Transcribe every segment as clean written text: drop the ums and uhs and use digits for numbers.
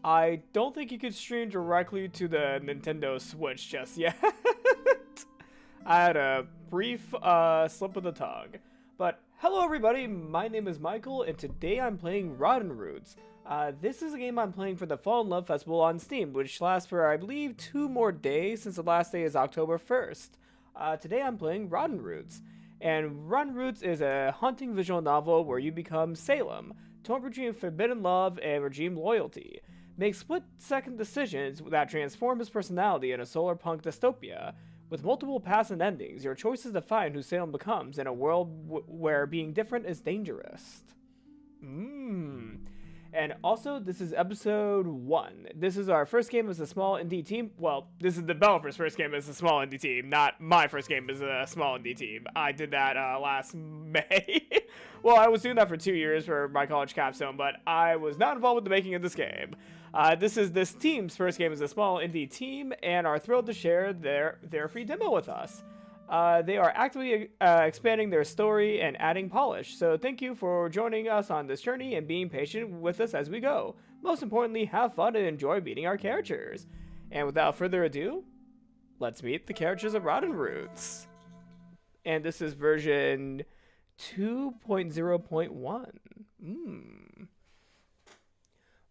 I don't think you could stream directly to the Nintendo Switch just yet. I had a brief slip of the tongue. But hello everybody, my name is Michael, and today I'm playing Rottenroots. This is a game I'm playing for the Fall in Love Festival on Steam, which lasts for, I believe, 2 more days since the last day is October 1st. Today I'm playing Rottenroots. And Rottenroots is a haunting visual novel where you become Salem, torn between forbidden love and regime loyalty. Make split-second decisions that transform his personality in a solarpunk dystopia. With multiple paths and endings, your choices define who Salem becomes in a world where being different is dangerous. And also, this is episode 1. This is our first game as a small indie team. Well, this is the developer's first game as a small indie team, not my first game as a small indie team. I did that last May. Well, I was doing that for 2 years for my college capstone, but I was not involved with the making of this game. This is this team's first game as a small indie team, and are thrilled to share their free demo with us. They are actively expanding their story and adding polish, so thank you for joining us on this journey and being patient with us as we go. Most importantly, have fun and enjoy meeting our characters. And without further ado, let's meet the characters of Rottenroots. And this is version 2.0.1.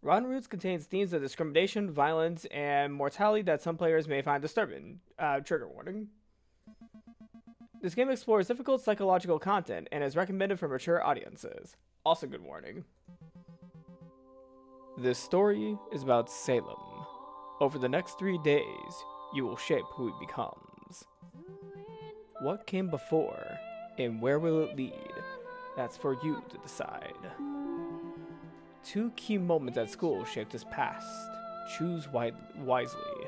Rottenroots contains themes of discrimination, violence, and mortality that some players may find disturbing. Trigger warning. This game explores difficult psychological content and is recommended for mature audiences. Also good warning. This story is about Salem. Over the next 3 days, you will shape who he becomes. What came before, and where will it lead? That's for you to decide. 2 key moments at school shaped his past. Choose wisely.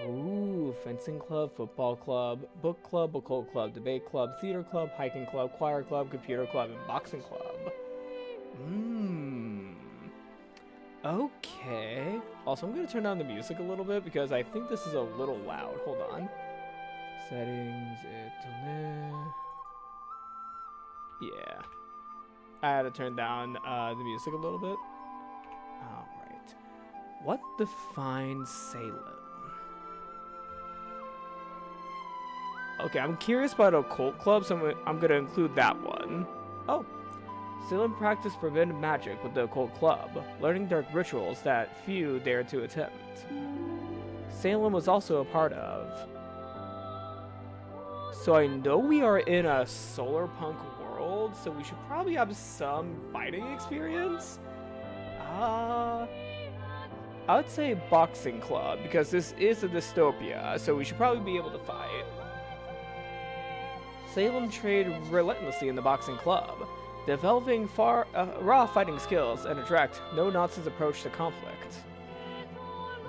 Ooh, fencing club, football club, book club, occult club, debate club, theater club, hiking club, choir club, computer club, and boxing club. Okay. Also, I'm going to turn down the music a little bit because I think this is a little loud. Hold on. Settings, yeah. I had to turn down the music a little bit. Alright. What defines Salem? Okay, I'm curious about occult club, so I'm going to include that one. Oh. Salem practiced forbidden magic with the occult club, learning dark rituals that few dared to attempt. Salem was also a part of. So I know we are in a solarpunk world, so we should probably have some fighting experience. I would say boxing club, because this is a dystopia, so we should probably be able to fight. Salem trained relentlessly in the boxing club, developing raw fighting skills and a direct, no-nonsense approach to conflict.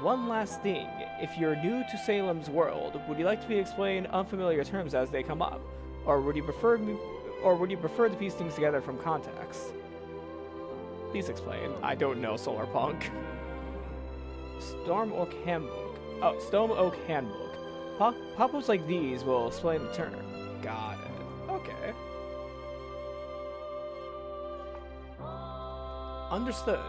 One last thing, if you're new to Salem's world, would you like to be explained unfamiliar terms as they come up, or would you prefer to piece things together from context? Please explain. I don't know Solarpunk. Storm Oak Handbook. Oh, Stone Oak Handbook. Pop-ups like these will explain the term. Got it. Okay. Understood.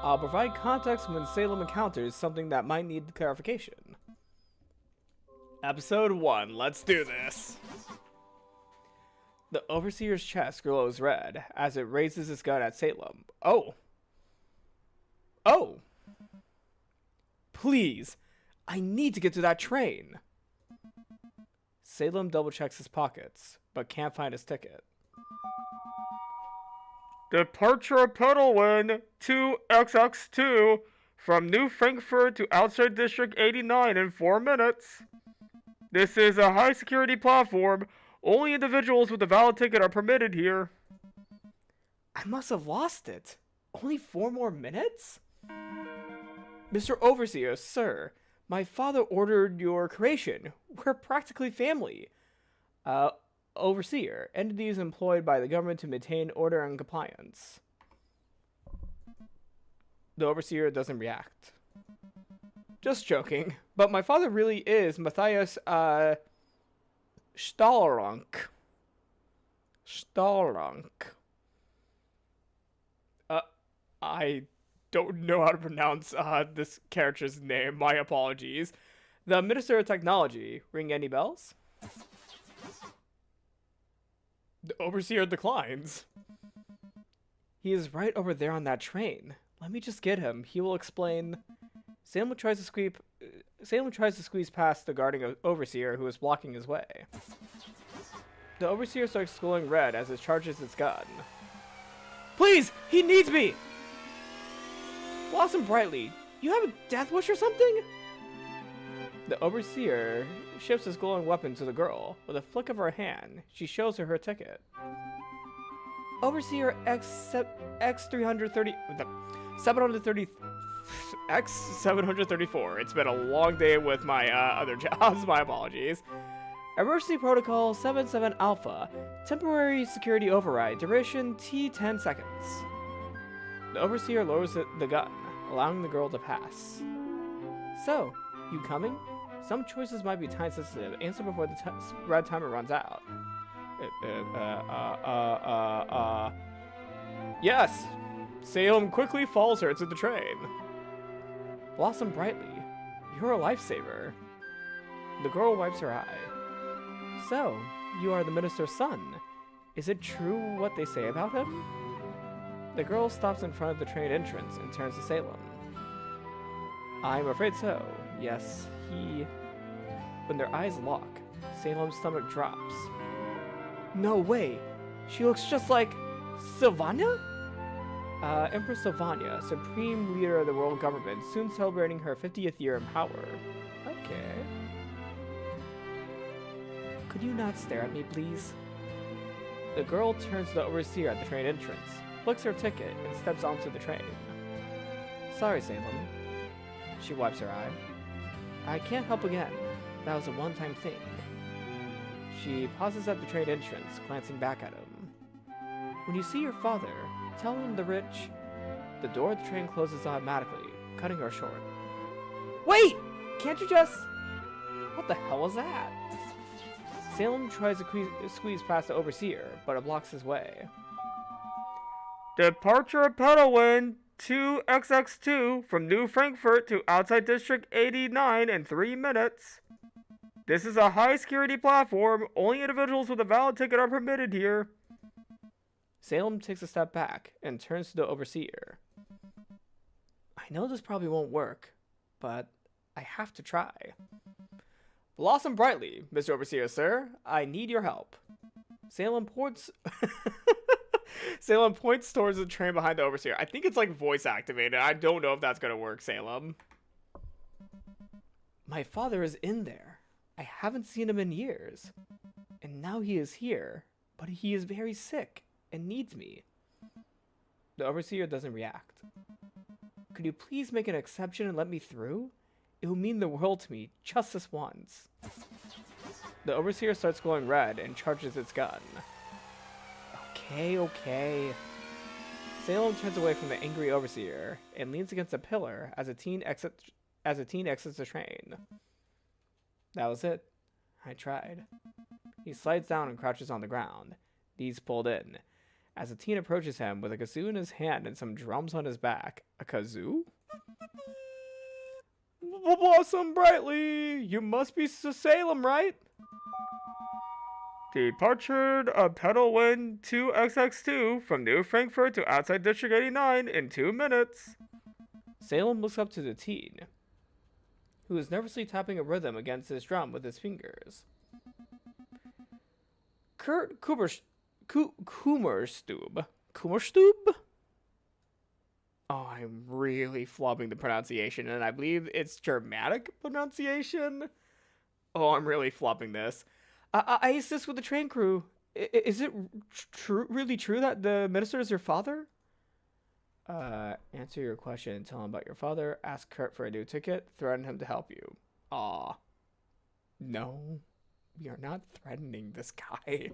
I'll provide context when Salem encounters something that might need clarification. Episode 1. Let's do this. The Overseer's chest glows red as it raises its gun at Salem. Oh. Oh. Please. I need to get to that train. Salem double-checks his pockets, but can't find his ticket. Departure Pedalwin 2XX2 from New Frankfurt to outside District 89 in 4 minutes. This is a high-security platform. Only individuals with a valid ticket are permitted here. I must have lost it. Only 4 more minutes? Mr. Overseer, sir. My father ordered your creation. We're practically family. Overseer. Entities employed by the government to maintain order and compliance. The Overseer doesn't react. Just joking. But my father really is Matthias, Stahlrank. Stahlrank. I don't know how to pronounce this character's name. My apologies. The Minister of Technology. Ring any bells? The Overseer declines. He is right over there on that train. Let me just get him. He will explain. Salem tries to squeeze past the guarding Overseer who is blocking his way. The Overseer starts glowing red as it charges its gun. Please! He needs me! Blossom brightly. You have a death wish or something? The Overseer shifts his glowing weapon to the girl. With a flick of her hand, she shows her ticket. Overseer X330... 730... X734. It's been a long day with my other jobs. My apologies. Emergency Protocol 77 Alpha. Temporary security override. Duration T 10 seconds. The Overseer lowers the gun, allowing the girl to pass. So, you coming? Some choices might be time sensitive. Answer before the red timer runs out. Yes! Salem quickly follows her to the train. Blossom brightly. You're a lifesaver. The girl wipes her eye. So, you are the minister's son. Is it true what they say about him? The girl stops in front of the train entrance and turns to Salem. I'm afraid so. Yes, he... When their eyes lock, Salem's stomach drops. No way! She looks just like... Sylvania? Empress Sylvania, supreme leader of the world government, soon celebrating her 50th year in power. Okay. Could you not stare at me, please? The girl turns to the Overseer at the train entrance, flicks her ticket, and steps onto the train. Sorry, Salem. She wipes her eye. I can't help again. That was a one-time thing. She pauses at the train entrance, glancing back at him. When you see your father, tell him the rich... The door of the train closes automatically, cutting her short. Wait! Can't you just... What the hell was that? Salem tries to squeeze past the Overseer, but it blocks his way. Departure Pedalwind 2XX2 from New Frankfurt to outside District 89 in 3 minutes. This is a high-security platform. Only individuals with a valid ticket are permitted here. Salem takes a step back and turns to the Overseer. I know this probably won't work, but I have to try. Blossom brightly, Mr. Overseer, sir. I need your help. Salem points... Salem points towards the train behind the Overseer. I think it's like voice activated. I don't know if that's going to work, Salem. My father is in there. I haven't seen him in years. And now he is here, but he is very sick and needs me. The Overseer doesn't react. Could you please make an exception and let me through? It will mean the world to me, just this once. The Overseer starts glowing red and charges its gun. Okay. Salem turns away from the angry Overseer and leans against a pillar as a teen exits the train. That was it. I tried. He slides down and crouches on the ground, knees pulled in, as a teen approaches him with a kazoo in his hand and some drums on his back. A kazoo? Blossom brightly! You must be Salem, right? Departure of Pedalwind 2XX2 from New Frankfurt to outside District 89 in 2 minutes. Salem looks up to the teen, who is nervously tapping a rhythm against his drum with his fingers. Kurt Kummerstube. Kummerstube? Oh, I'm really flubbing the pronunciation, and I believe it's Germanic pronunciation. Oh, I'm really flubbing this. I assist with the train crew. Is it really true that the minister is your father? Answer your question, tell him about your father, ask Kurt for a new ticket, threaten him to help you. Aw. No, we are not threatening this guy.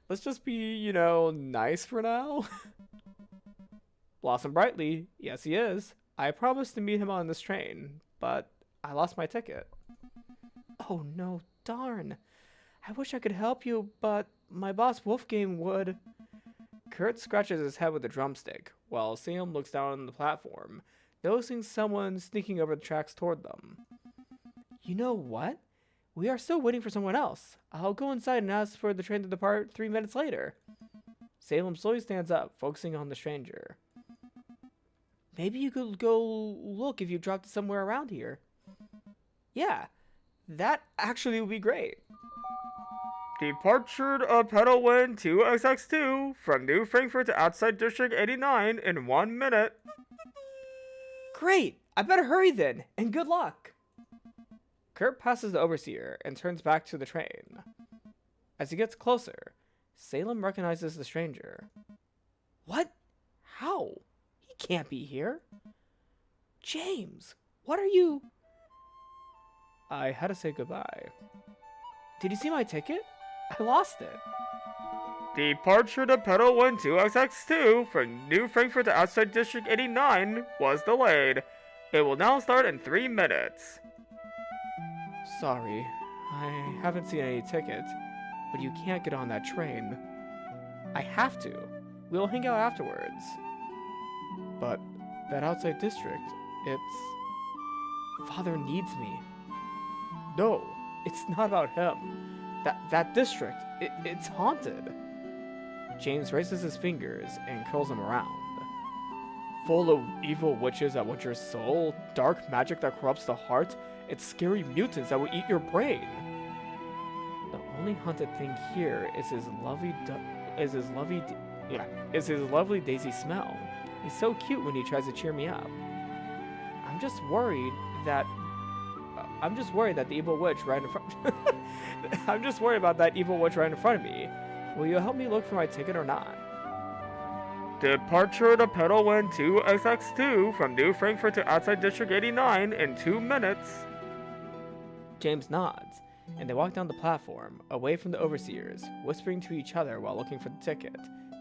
Let's just be, nice for now. Blossom brightly, yes he is. I promised to meet him on this train, but I lost my ticket. Oh no, darn. I wish I could help you, but my boss Wolfgang would. Kurt scratches his head with a drumstick, while Salem looks down on the platform, noticing someone sneaking over the tracks toward them. You know what? We are still waiting for someone else. I'll go inside and ask for the train to depart 3 minutes later. Salem slowly stands up, focusing on the stranger. Maybe you could go look if you dropped it somewhere around here. Yeah, that actually would be great. Departure of Pedalwind 2XX2 from New Frankfurt to outside District 89 in 1 minute. Great! I better hurry then, and good luck! Kurt passes the overseer and turns back to the train. As he gets closer, Salem recognizes the stranger. What? How? He can't be here. James, what are you? I had to say goodbye. Did you see my ticket? I lost it. Departure to Pedalwind 2XX2 from New Frankfurt to outside District 89 was delayed. It will now start in 3 minutes. Sorry, I haven't seen any tickets, but you can't get on that train. I have to. We'll hang out afterwards. But that outside district, Father needs me. No, it's not about him. That district, it's haunted. James raises his fingers and curls them around. Full of evil witches that want your soul, dark magic that corrupts the heart, and scary mutants that will eat your brain. The only haunted thing here is his lovely Daisy smell. He's so cute when he tries to cheer me up. I'm just worried that the evil witch right in front. I'm just worried about that evil witch right in front of me. Will you help me look for my ticket or not? Departure to Pedalwind 2XX2 from New Frankfurt to outside District 89 in 2 minutes. James nods, and they walk down the platform, away from the overseers, whispering to each other while looking for the ticket.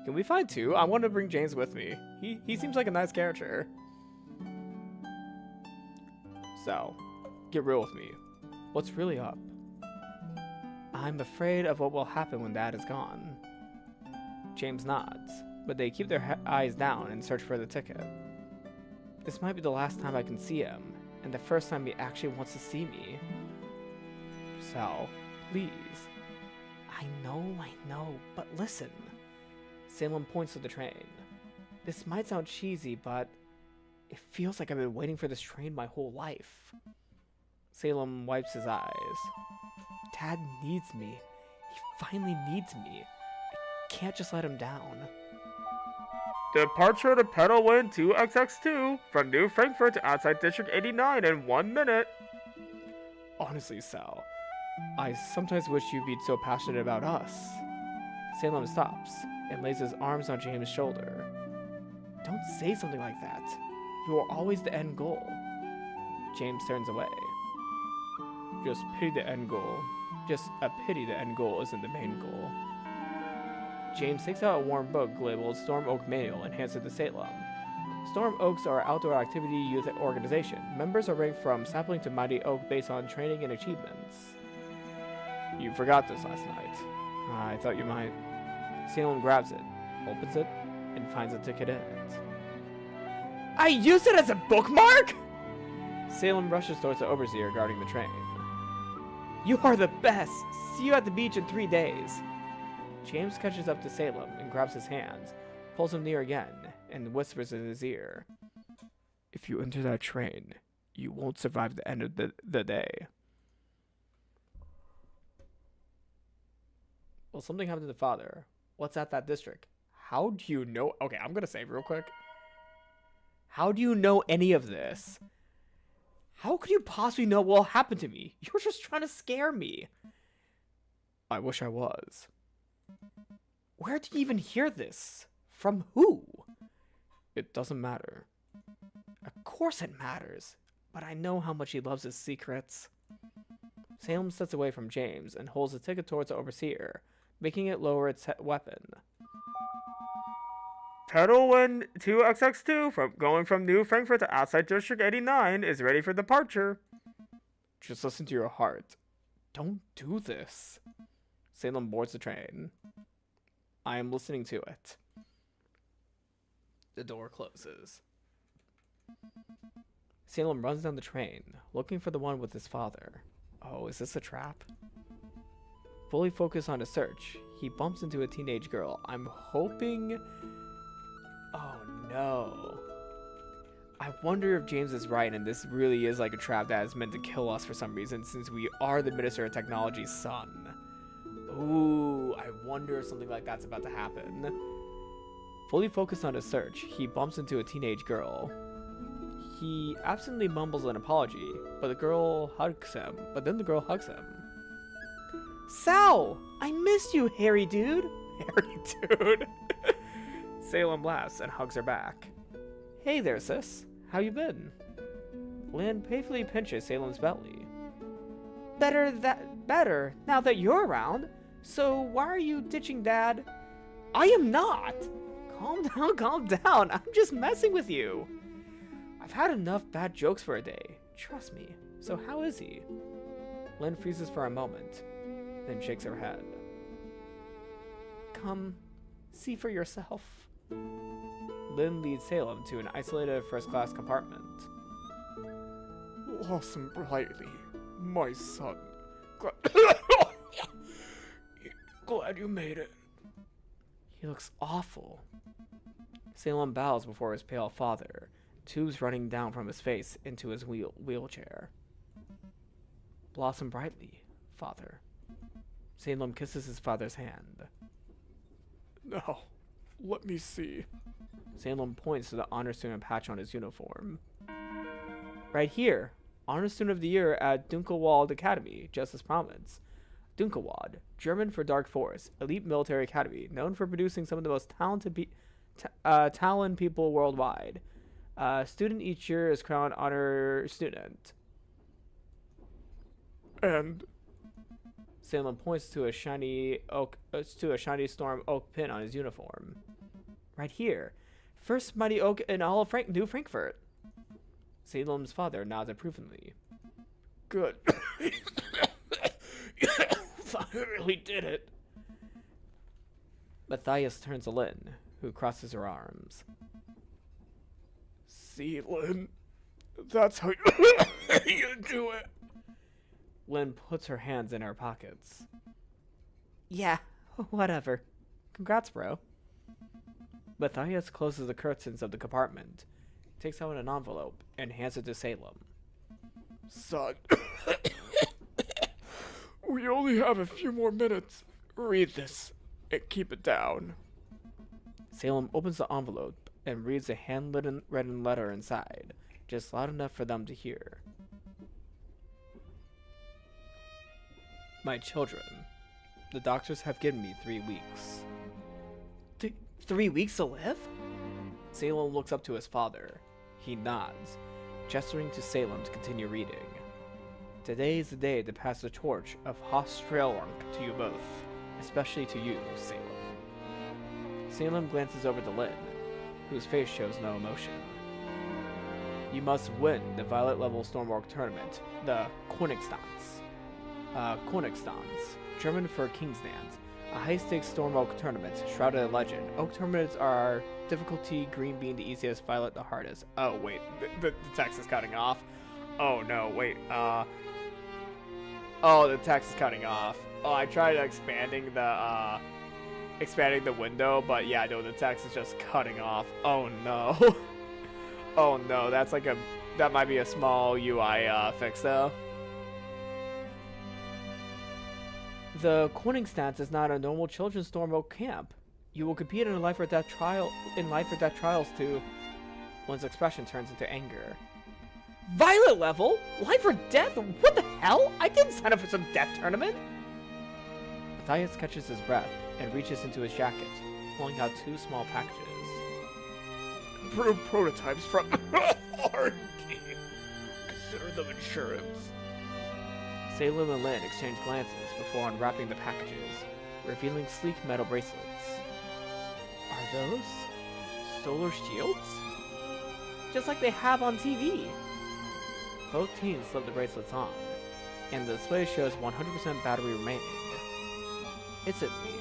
Can we find two? I want to bring James with me. He seems like a nice character. So, get real with me. What's really up? I'm afraid of what will happen when Dad is gone. James nods, but they keep their eyes down and search for the ticket. This might be the last time I can see him, and the first time he actually wants to see me. Sal, please. I know, but listen. Salem points to the train. This might sound cheesy, but it feels like I've been waiting for this train my whole life. Salem wipes his eyes. Dad needs me. He finally needs me. I can't just let him down. Departure to Pedalwind 2XX2 from New Frankfurt to outside District 89 in 1 minute. Honestly, Sal, I sometimes wish you'd be so passionate about us. Salem stops and lays his arms on James' shoulder. Don't say something like that. You are always the end goal. James turns away. Just pity the end goal. Just a pity the end goal isn't the main goal. James takes out a worn book labeled Storm Oak Manual and hands it to Salem. Storm Oaks are an outdoor activity youth organization. Members are ranked from sapling to mighty oak based on training and achievements. You forgot this last night. I thought you might. Salem grabs it, opens it, and finds a ticket in it. I used it as a bookmark?! Salem rushes towards the overseer guarding the train. You are the best! See you at the beach in 3 days! James catches up to Salem and grabs his hands, pulls him near again, and whispers in his ear. If you enter that train, you won't survive the end of the day. Well, something happened to the father. What's at that district? How do you know? Okay, I'm gonna say real quick. How do you know any of this? How could you possibly know what will happen to me? You're just trying to scare me. I wish I was. Where did you even hear this? From who? It doesn't matter. Of course it matters, but I know how much he loves his secrets. Salem steps away from James and holds the ticket towards the overseer, making it lower its weapon. Pedalwind 2XX2 from going from New Frankfurt to outside District 89 is ready for departure. Just listen to your heart. Don't do this. Salem boards the train. I am listening to it. The door closes. Salem runs down the train, looking for the one with his father. Oh, is this a trap? Fully focused on his search, he bumps into a teenage girl. I'm hoping... Oh no. I wonder if James is right and this really is like a trap that is meant to kill us for some reason, since we are the Minister of Technology's son. Ooh, I wonder if something like that's about to happen. Fully focused on his search, he bumps into a teenage girl. He absently mumbles an apology, but the girl hugs him. Sal! I missed you, hairy dude! Hairy dude! Salem laughs and hugs her back. Hey there, sis. How you been? Lynn playfully pinches Salem's belly. Better, now that you're around. So why are you ditching Dad? I am not! Calm down. I'm just messing with you. I've had enough bad jokes for a day. Trust me. So how is he? Lynn freezes for a moment, then shakes her head. Come, see for yourself. Lynn leads Salem to an isolated first-class compartment. Blossom Brightly, my son. Glad you made it. He looks awful. Salem bows before his pale father, tubes running down from his face into his wheelchair. Blossom brightly, father. Salem kisses his father's hand. Now, let me see. Salem points to the honor student patch on his uniform. Right here, honor student of the year at Dunkelwald Academy, Justice Province. Dunkelwald, German for Dark Force, elite military academy, known for producing some of the most talented people worldwide. Student each year is crowned honor student. And Salem points to a shiny storm oak pin on his uniform. Right here, first mighty oak in all of New Frankfurt. Salem's father nods approvingly. Good. I really did it. Matthias turns to Lynn, who crosses her arms. See, Lynn, that's how you do it. Lynn puts her hands in her pockets. Yeah, whatever. Congrats, bro. Matthias closes the curtains of the compartment, takes out an envelope, and hands it to Salem. Son, we only have a few more minutes. Read this and keep it down. Salem opens the envelope and reads a handwritten letter inside, just loud enough for them to hear. My children, the doctors have given me 3 weeks. 3 weeks to live? Salem looks up to his father. He nods, gesturing to Salem to continue reading. Today is the day to pass the torch of Hostrelunk to you both, especially to you, Salem. Salem glances over to Lynn, whose face shows no emotion. You must win the Violet level Stormwalk tournament, the Königstanz. Königstanz, German for King's Dance, a high-stakes Stormwalk tournament shrouded in legend. Oak tournaments are difficulty green being the easiest, violet the hardest. Oh wait, the text is cutting off. Oh no, wait. Oh, the text is cutting off. Oh, I tried expanding the window, but yeah, no, the text is just cutting off. Oh no. Oh no, that might be a small UI fix though. The Königstanz is not a normal children's Stormwalk camp. You will compete in a life or death trials to... One's expression turns into anger. Violet level? Life or death? What the hell? I didn't sign up for some death tournament! Matthias catches his breath and reaches into his jacket, pulling out 2 small packages. Improved prototypes from R&D. Consider them insurance. Salem and Lynn exchange glances before unwrapping the packages, revealing sleek metal bracelets. Are those solar shields? Just like they have on TV. Both teens slip the bracelets on, and the display shows 100% battery remaining. Instantly,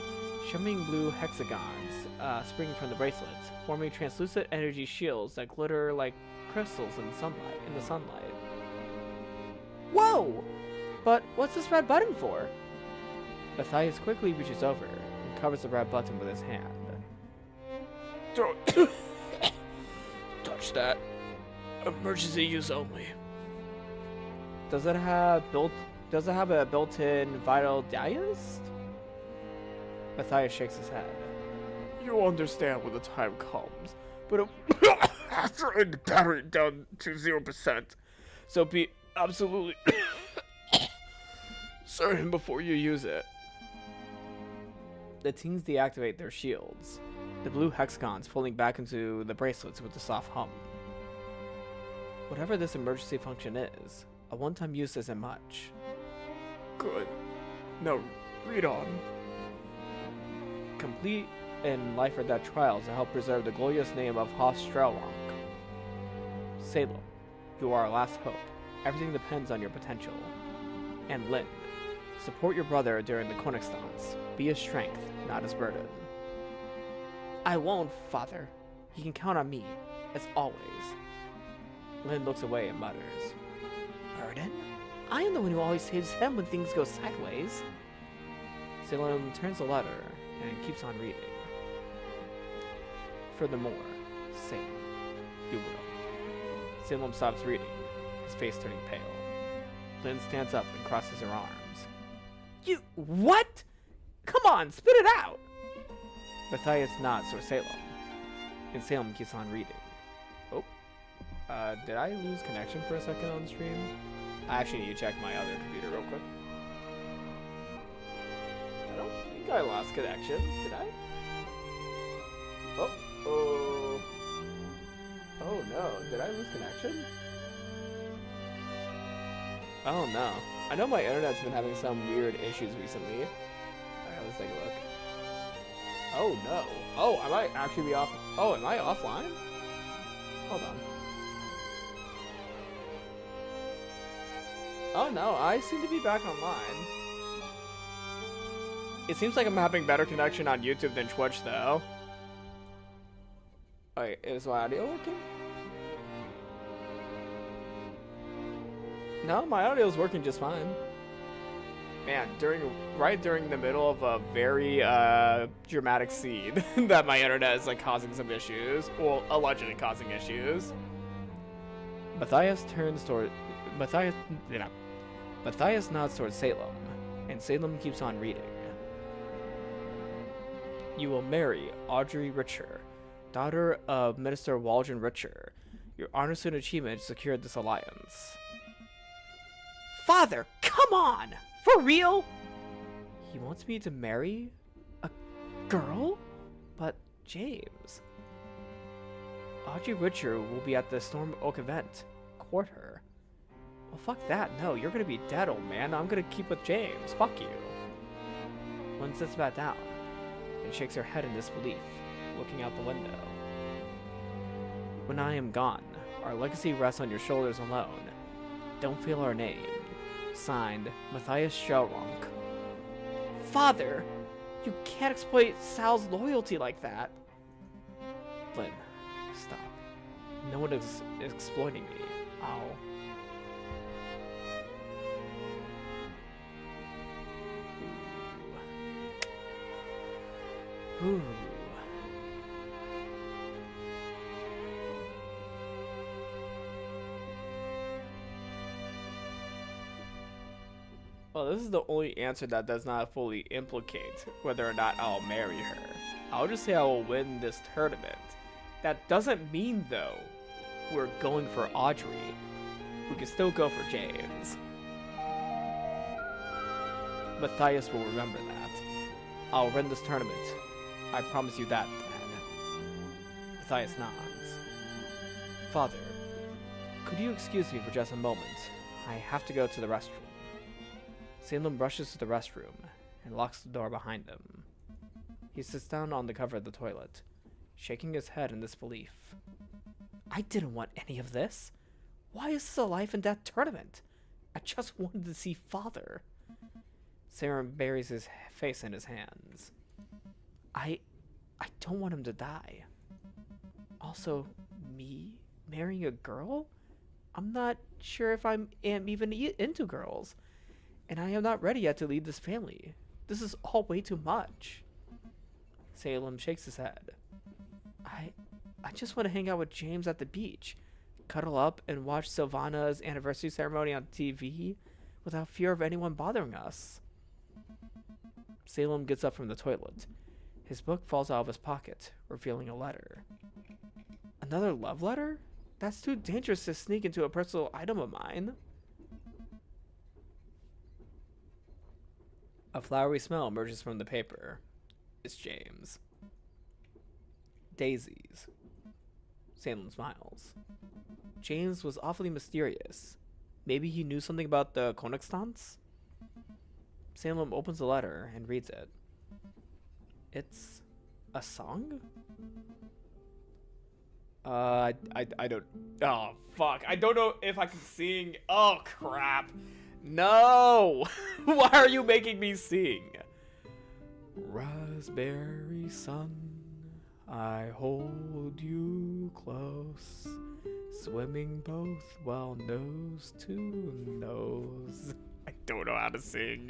Shimmering blue hexagons spring from the bracelets, forming translucent energy shields that glitter like crystals in the sunlight. Whoa! But what's this red button for? Matthias quickly reaches over and covers the red button with his hand. Don't touch that. Emergency use only. Does it have a built-in vital digest? Matthias shakes his head. You'll understand when the time comes, but after the battery down to 0%, so be absolutely certain before you use it. The teens deactivate their shields, the blue hexagons folding back into the bracelets with a soft hum. Whatever this emergency function is, a one-time use isn't much. Good. Now, read on. Complete in life or death trials to help preserve the glorious name of Strelronk. Salem, you are our last hope. Everything depends on your potential. And Lynn, support your brother during the Konigstans. Be his strength, not his burden. I won't, Father. He can count on me, as always. Lynn looks away and mutters. Burden? I am the one who always saves him when things go sideways. Salem turns the letter and keeps on reading. Furthermore, Salem, you will. Salem stops reading, his face turning pale. Lynn stands up and crosses her arms. You... what? Come on, spit it out! Matthias nods toward Salem, and Salem keeps on reading. Oh. Did I lose connection for a second on the stream? I actually need to check my other computer real quick. I don't think I lost connection, did I? Oh no, did I lose connection? I don't know. I know my internet's been having some weird issues recently. Alright, let's take a look. Oh no. Oh, I might actually be off. Oh, am I offline? Hold on. Oh no, I seem to be back online. It seems like I'm having better connection on YouTube than Twitch though. Wait, is my audio working? No, my audio is working just fine. Man, right during the middle of a very dramatic scene that my internet is like causing some issues, well, allegedly causing issues. Matthias nods towards Salem, and Salem keeps on reading. You will marry Audrey Richer, daughter of Minister Waldron Richer. Your honors and achievement secured this alliance. Father, come on! For real? He wants me to marry a girl? But James... Audrey Richer will be at the Storm Oak event. Court her. Well, fuck that. No, you're gonna be dead, old man. I'm gonna keep with James. Fuck you. Lynn sits back down and shakes her head in disbelief, looking out the window. When I am gone, our legacy rests on your shoulders alone. Don't feel our name. Signed, Matthias Strelronk. Father! You can't exploit Sal's loyalty like that. Lynn, stop. No one is exploiting me. I'll... Ooh. Well, this is the only answer that does not fully implicate whether or not I'll marry her. I'll just say I will win this tournament. That doesn't mean, though, we're going for Audrey. We can still go for James. Matthias will remember that. I'll win this tournament. I promise you that, Dad. Matthias nods. Father, could you excuse me for just a moment? I have to go to the restroom. Salem rushes to the restroom and locks the door behind him. He sits down on the cover of the toilet, shaking his head in disbelief. I didn't want any of this. Why is this a life and death tournament? I just wanted to see Father. Salem buries his face in his hands. I don't want him to die. Also, me marrying a girl? I'm not sure if am even into girls. And I am not ready yet to lead this family. This is all way too much. Salem shakes his head. I just want to hang out with James at the beach, cuddle up and watch Sylvana's anniversary ceremony on TV without fear of anyone bothering us. Salem gets up from the toilet. His book falls out of his pocket, revealing a letter. Another love letter? That's too dangerous to sneak into a personal item of mine. A flowery smell emerges from the paper. It's James. Daisies. Salem smiles. James was awfully mysterious. Maybe he knew something about the Konigstans? Salem opens the letter and reads it. It's a song? I don't... Oh, fuck. I don't know if I can sing. Oh, crap. No! Why are you making me sing? Raspberry sun, I hold you close, swimming both while nose to nose. I don't know how to sing.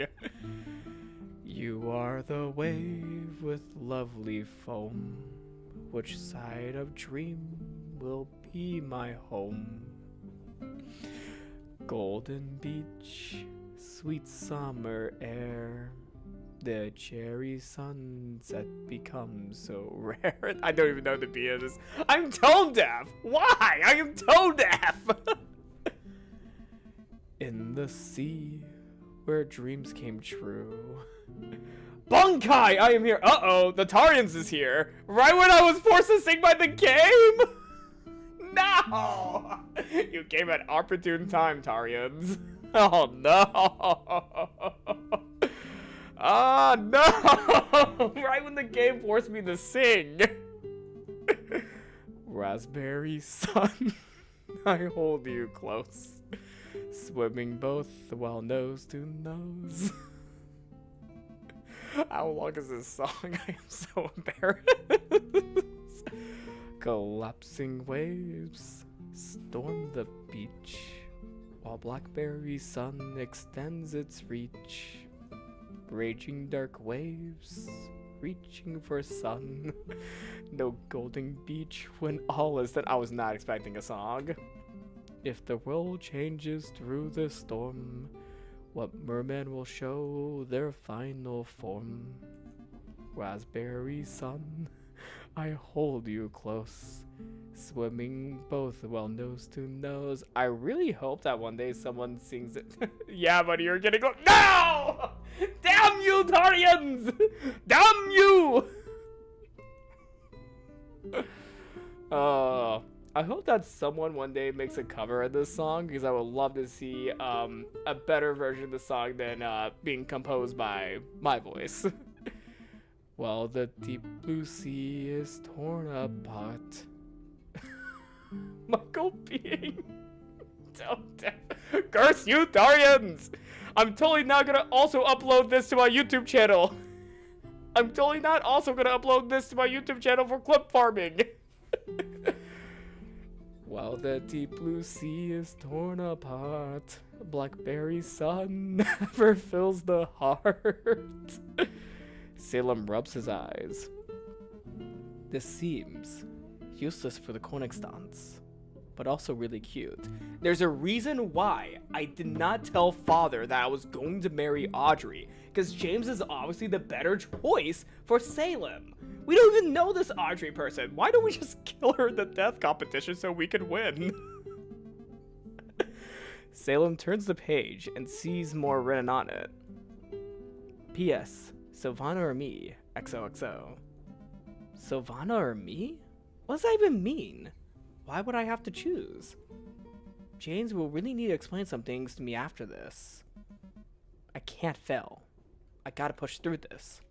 You are the wave with lovely foam. Which side of dream will be my home? Golden beach, sweet summer air. The cherry sunset becomes so rare. I don't even know the beat of this. I'm tone deaf. Why? I am tone deaf. In the sea where dreams came true. Bunkai, I am here. Uh-oh, the Tarians is here. Right when I was forced to sing by the game? No! You came at opportune time, Tarians. Oh, no. Ah, no! Right when the game forced me to sing. Raspberry sun, I hold you close. Swimming both while nose to nose. How long is this song? I am so embarrassed. Collapsing waves storm the beach, while blackberry sun extends its reach. Raging dark waves, reaching for sun. No golden beach when all is that I was not expecting a song. If the world changes through the storm, what merman will show their final form? Raspberry sun, I hold you close, swimming both while nose to nose. I really hope that one day someone sings it. Yeah, buddy, you're getting close. No! Damn you, Tarians! Damn you! I hope that someone one day makes a cover of this song, because I would love to see a better version of the song than being composed by my voice. While the deep blue sea is torn apart. Michael being curse you, Tarians! I'm totally not gonna also upload this to my YouTube channel. I'm totally not also gonna upload this to my YouTube channel for clip farming. While the deep blue sea is torn apart, blackberry sun never fills the heart. Salem rubs his eyes. This seems useless for the Konigstans, but also really cute. There's a reason why I did not tell father that I was going to marry Audrey, because James is obviously the better choice for Salem. We don't even know this Audrey person. Why don't we just kill her in the death competition so we can win? Salem turns the page and sees more written on it. P.S. Sylvana or me, XOXO. Sylvana or me? What does that even mean? Why would I have to choose? James will really need to explain some things to me after this. I can't fail. I gotta push through this.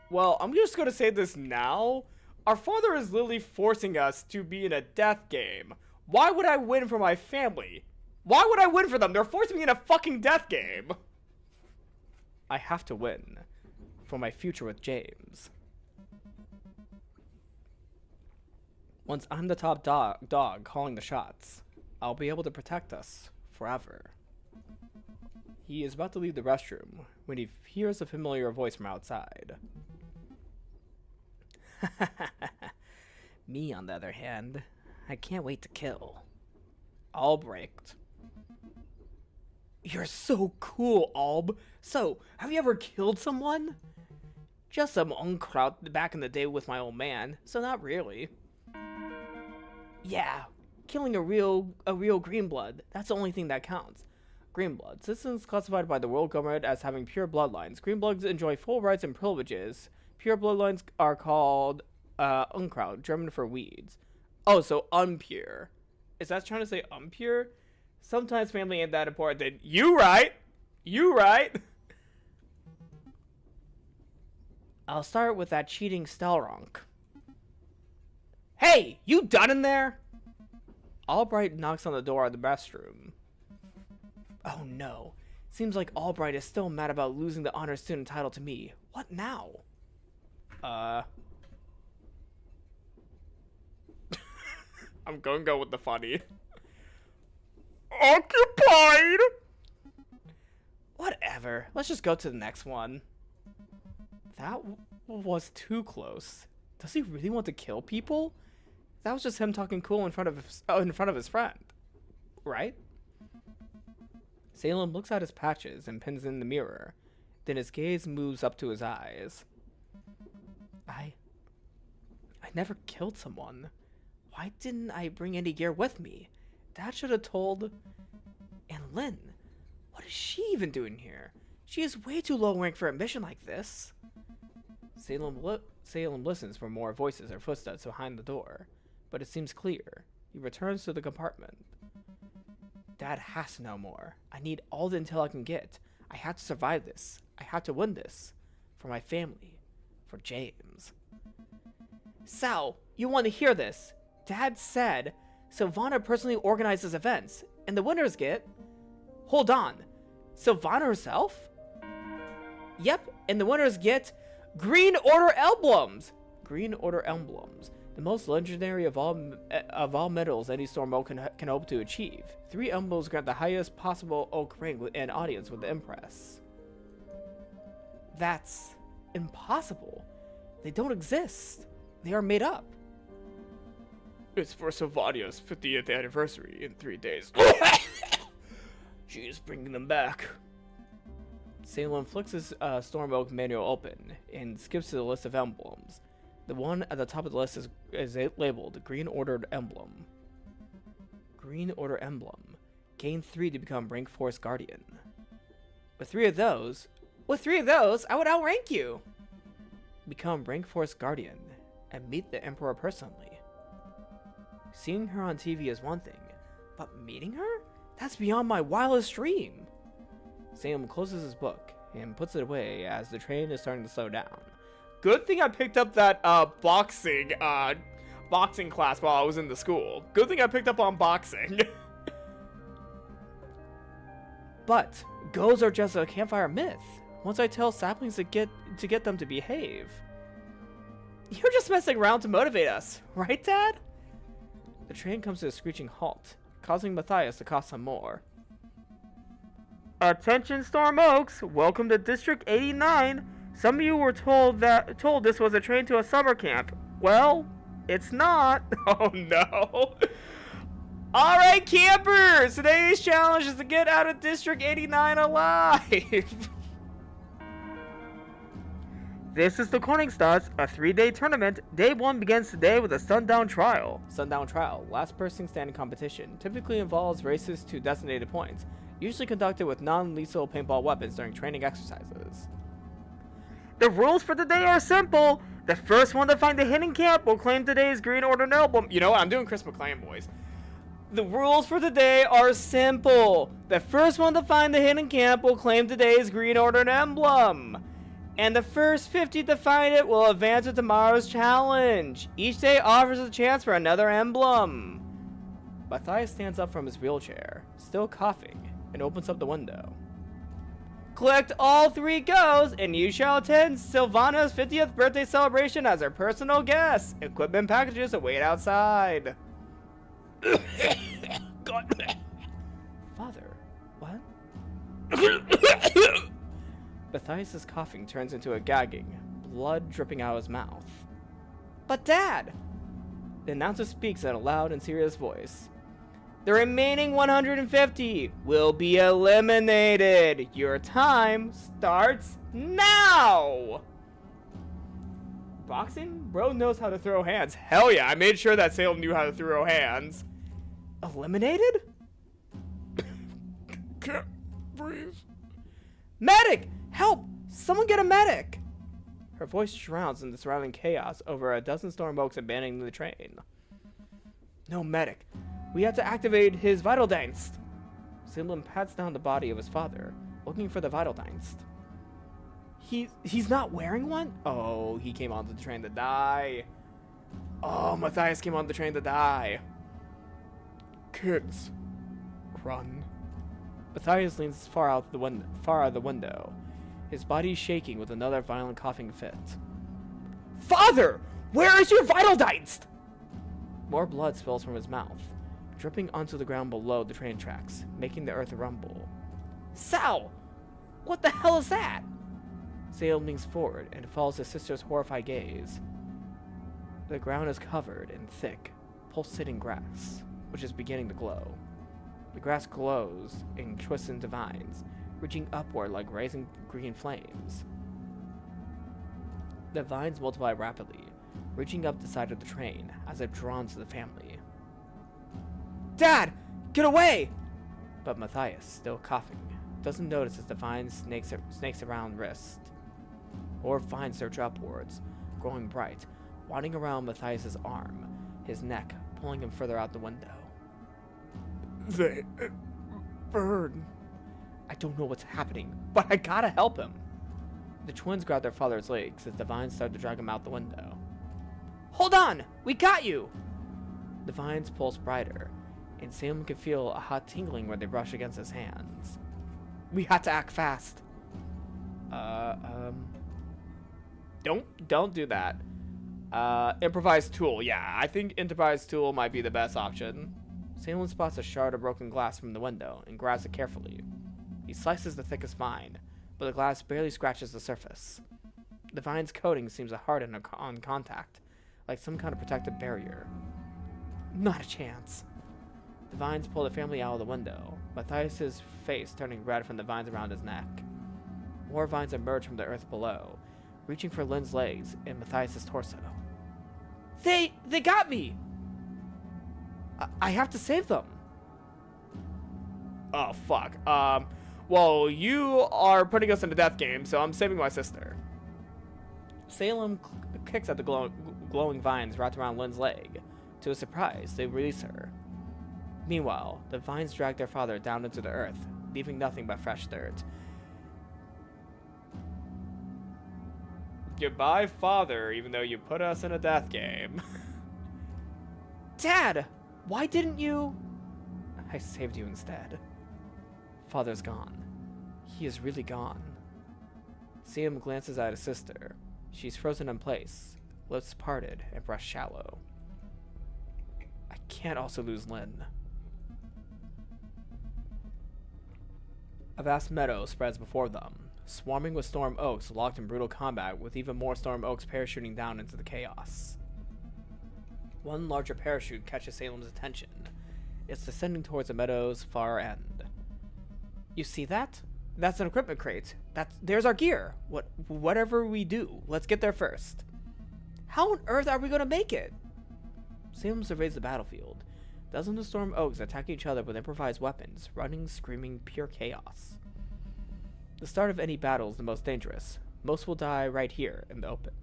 Well, I'm just gonna say this now. Our father is literally forcing us to be in a death game. Why would I win for my family? Why would I win for them? They're forcing me in a fucking death game. I have to win. For my future with James. Once I'm the top dog calling the shots, I'll be able to protect us forever. He is about to leave the restroom when he hears a familiar voice from outside. Me, on the other hand, I can't wait to kill. Albrecht. You're so cool, Alb. So, have you ever killed someone? Just some Unkraut back in the day with my old man, so not really. Yeah, killing a real Greenblood, that's the only thing that counts. Greenbloods. This is classified by the world government as having pure bloodlines. Greenbloods enjoy full rights and privileges. Pure bloodlines are called Unkraut, German for weeds. Oh, so unpure. Is that trying to say unpure? Sometimes family ain't that important. Then you right. I'll start with that cheating Stelronk. Hey, you done in there? Albright knocks on the door of the restroom. Oh no. Seems like Albright is still mad about losing the honor student title to me. What now? I'm gonna go with the funny. Occupied! Whatever. Let's just go to the next one. That was too close. Does he really want to kill people? That was just him talking cool in front of his friend, right? Salem looks at his patches and pins in the mirror. Then his gaze moves up to his eyes. I never killed someone. Why didn't I bring any gear with me? Dad should have told. And Lynn, what is she even doing here? She is way too low rank for a mission like this. Salem listens for more voices or footsteps behind the door, but it seems clear. He returns to the compartment. Dad has to know more. I need all the intel I can get. I have to survive this. I have to win this. For my family. For James. Sal, you want to hear this? Dad said Sylvana personally organizes events, and the winners get... Hold on. Sylvana herself? Yep, and the winners get... Green Order emblems! Green Order emblems. The most legendary of all medals any Storm Oak can hope to achieve. 3 emblems grant the highest possible Oak rank in audience with the Empress. That's impossible. They don't exist. They are made up. It's for Sylvania's 50th anniversary in 3 days. She's bringing them back. Salem flicks his Storm Oak manual open and skips to the list of emblems. The one at the top of the list is labeled Green Order Emblem. Green Order Emblem. Gain 3 to become Rank Force Guardian. With 3 of those, I would outrank you. Become Rank Force Guardian and meet the Emperor personally. Seeing her on TV is one thing, but meeting her? That's beyond my wildest dream. Sam closes his book and puts it away as the train is starting to slow down. Good thing I picked up that boxing class while I was in the school. Good thing I picked up on boxing. But ghosts are just a campfire myth. Once I tell saplings to get them to behave. You're just messing around to motivate us, right, Dad? The train comes to a screeching halt, causing Matthias to cost some more. Attention Storm Oaks, welcome to District 89. Some of you were told this was a train to a summer camp. Well, it's not. Oh no. Alright campers, today's challenge is to get out of District 89 alive. This is the Koningsstadt, a 3-day tournament. Day 1 begins today with a sundown trial. Sundown trial, last person standing competition, typically involves races to designated points, usually conducted with non-lethal paintball weapons during training exercises. The rules for today are simple. The first one to find the hidden camp will claim today's Green Order album. You know what? I'm doing Chris McClain voice. The rules for today are simple. The first one to find the hidden camp will claim today's Green Order emblem. And the first 50 to find it will advance to tomorrow's challenge. Each day offers a chance for another emblem. Matthias stands up from his wheelchair, still coughing, and opens up the window. Collect all 3 goes, and you shall attend Sylvana's 50th birthday celebration as her personal guest. Equipment packages await outside. God. Father, what? Matthias' coughing turns into a gagging, blood dripping out of his mouth. But Dad! The announcer speaks in a loud and serious voice. The remaining 150 will be eliminated. Your time starts now! Boxing? Bro knows how to throw hands. Hell yeah, I made sure that Salem knew how to throw hands. Eliminated? Can't breathe. Medic! Help! Someone get a medic! Her voice drowns in the surrounding chaos over a dozen storm oaks abandoning the train. No medic. We have to activate his vital dienst. Salem pats down the body of his father, looking for the vital dienst. He's not wearing one? Oh, he came onto the train to die. Oh, Matthias came on the train to die. Kids, run. Matthias leans far out of the window, his body shaking with another violent coughing fit. Father! Where is your vital dienst? More blood spills from his mouth, dripping onto the ground below the train tracks, making the earth rumble. Sal! What the hell is that? Salem leans forward and follows his sister's horrified gaze. The ground is covered in thick, pulsating grass, which is beginning to glow. The grass glows in twists into vines, reaching upward like rising green flames. The vines multiply rapidly, reaching up the side of the train as if drawn to the family. Dad! Get away! But Matthias, still coughing, doesn't notice as the vines snakes around wrist. More vines surge upwards, growing bright, winding around Matthias' arm, his neck pulling him further out the window. They burn. I don't know what's happening, but I gotta help him. The twins grab their father's legs as the vines start to drag him out the window. Hold on! We got you! The vines pulse brighter, and Salem can feel a hot tingling where they brush against his hands. We have to act fast. Don't do that. Improvised tool. Yeah, I think improvised tool might be the best option. Salem spots a shard of broken glass from the window and grabs it carefully. He slices the thickest vine, but the glass barely scratches the surface. The vine's coating seems to harden on contact, like some kind of protective barrier. Not a chance. The vines pull the family out of the window, Matthias' face turning red from the vines around his neck. More vines emerge from the earth below, reaching for Lynn's legs and Matthias' torso. They got me! I have to save them. Oh, fuck. Well, you are putting us in a death game, so I'm saving my sister. Salem kicks at the glowing vines wrapped around Lynn's leg. To his surprise, they release her. Meanwhile, the vines drag their father down into the earth, leaving nothing but fresh dirt. Goodbye, father, even though you put us in a death game. Dad! Why didn't you... I saved you instead. Father's gone. He is really gone. Salem glances at his sister. She's frozen in place, lips parted and breath shallow. I can't also lose Lynn. A vast meadow spreads before them, swarming with storm oaks locked in brutal combat, with even more storm oaks parachuting down into the chaos. One larger parachute catches Salem's attention. It's descending towards the meadow's far end. You see that? That's an equipment crate. There's our gear. Whatever we do, let's get there first. How on earth are we gonna make it? Salem surveys the battlefield. Dozens of storm oaks attack each other with improvised weapons, running, screaming, pure chaos. The start of any battle is the most dangerous. Most will die right here in the open.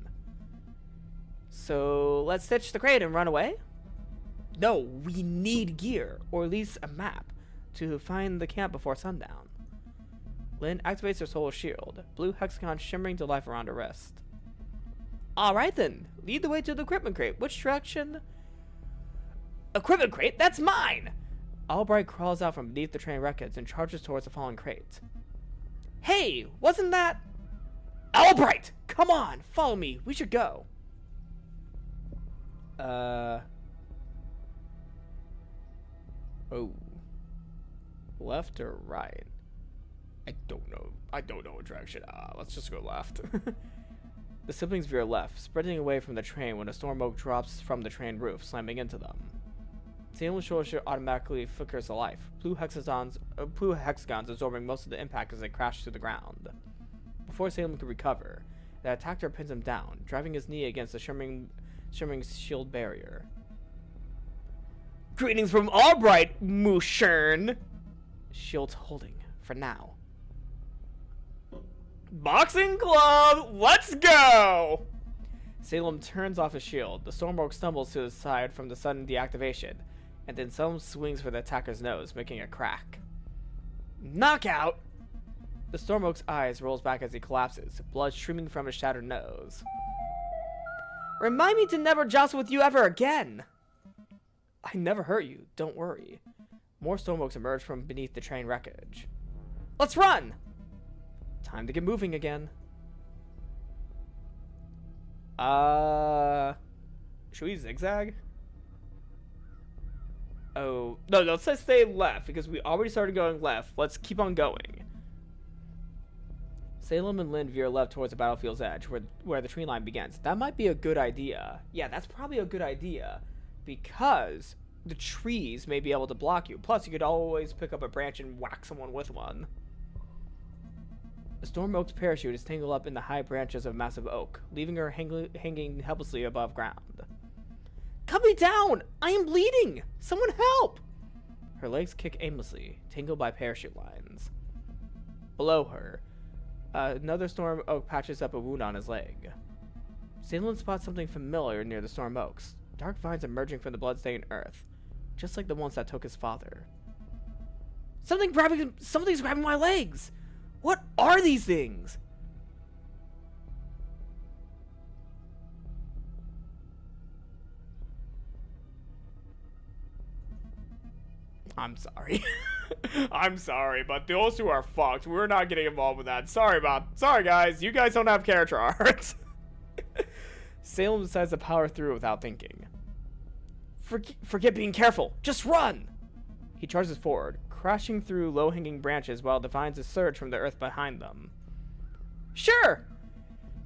So let's ditch the crate and run away? No, we need gear, or at least a map, to find the camp before sundown. Lynn activates her solar shield, blue hexagon shimmering to life around her wrist. Alright then, lead the way to the equipment crate. Which direction? Equipment crate? That's mine! Albright crawls out from beneath the train wreckage and charges towards the fallen crate. Hey, wasn't that... Albright! Come on, follow me. We should go. Oh. Left or right? I don't know. I don't know what direction. Let's just go left. The siblings veer left, sprinting away from the train when a storm oak drops from the train roof, slamming into them. Salem's shoulder automatically flickers to life, blue hexagons absorbing most of the impact as they crash to the ground. Before Salem could recover, the attacker pins him down, driving his knee against the shimmering shield barrier. Greetings from Albright, Mooshern! Shield's holding, for now. Boxing glove, let's go! Salem turns off his shield. The Stormborg stumbles to the side from the sudden deactivation, and then Salem swings for the attacker's nose, making a crack. Knockout! The Stormborg's eyes rolls back as he collapses, blood streaming from his shattered nose. Remind me to never jostle with you ever again! I never hurt you, don't worry. More Stormborgs emerge from beneath the train wreckage. Let's run! Time to get moving again. Should we zigzag? Oh, no, let's just stay left because we already started going left. Let's keep on going. Salem and Lynn veer left towards the battlefield's edge where the tree line begins. That might be a good idea. Yeah, that's probably a good idea because the trees may be able to block you. Plus, you could always pick up a branch and whack someone with one. The Storm Oak's parachute is tangled up in the high branches of a massive oak, leaving her hanging helplessly above ground. Cut me down! I am bleeding! Someone help! Her legs kick aimlessly, tangled by parachute lines. Below her, another Storm Oak patches up a wound on his leg. Salem spots something familiar near the Storm Oaks, dark vines emerging from the bloodstained earth, just like the ones that took his father. Something's grabbing my legs! What are these things? I'm sorry. I'm sorry, but those two are fucked. We're not getting involved with that. Sorry guys. You guys don't have character art. Salem decides to power through without thinking. Forget being careful. Just run. He charges forward, crashing through low-hanging branches while the vines surge from the earth behind them. Sure!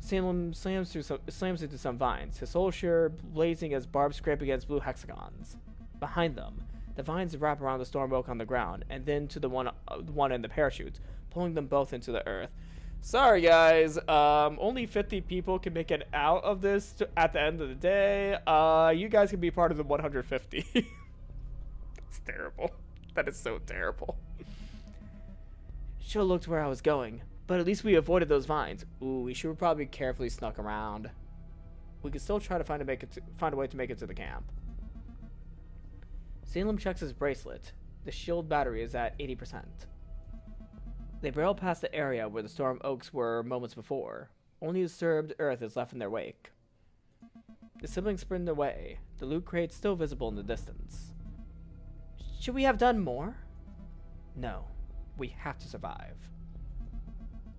Salem slams into some vines, his soul shear blazing as barbs scrape against blue hexagons. Behind them, the vines wrap around the Storm Oak on the ground, and then to the one in the parachutes, pulling them both into the earth. Sorry guys, only 50 people can make it out of this at the end of the day. You guys can be part of the 150. It's terrible. That is so terrible. Should've looked where I was going, but at least we avoided those vines. Ooh, we should have probably carefully snuck around. We could still try to find a way to make it to the camp. Salem checks his bracelet. The shield battery is at 80%. They barrel past the area where the Storm Oaks were moments before. Only disturbed earth is left in their wake. The siblings sprint away, the loot crate still visible in the distance. Should we have done more? No, we have to survive.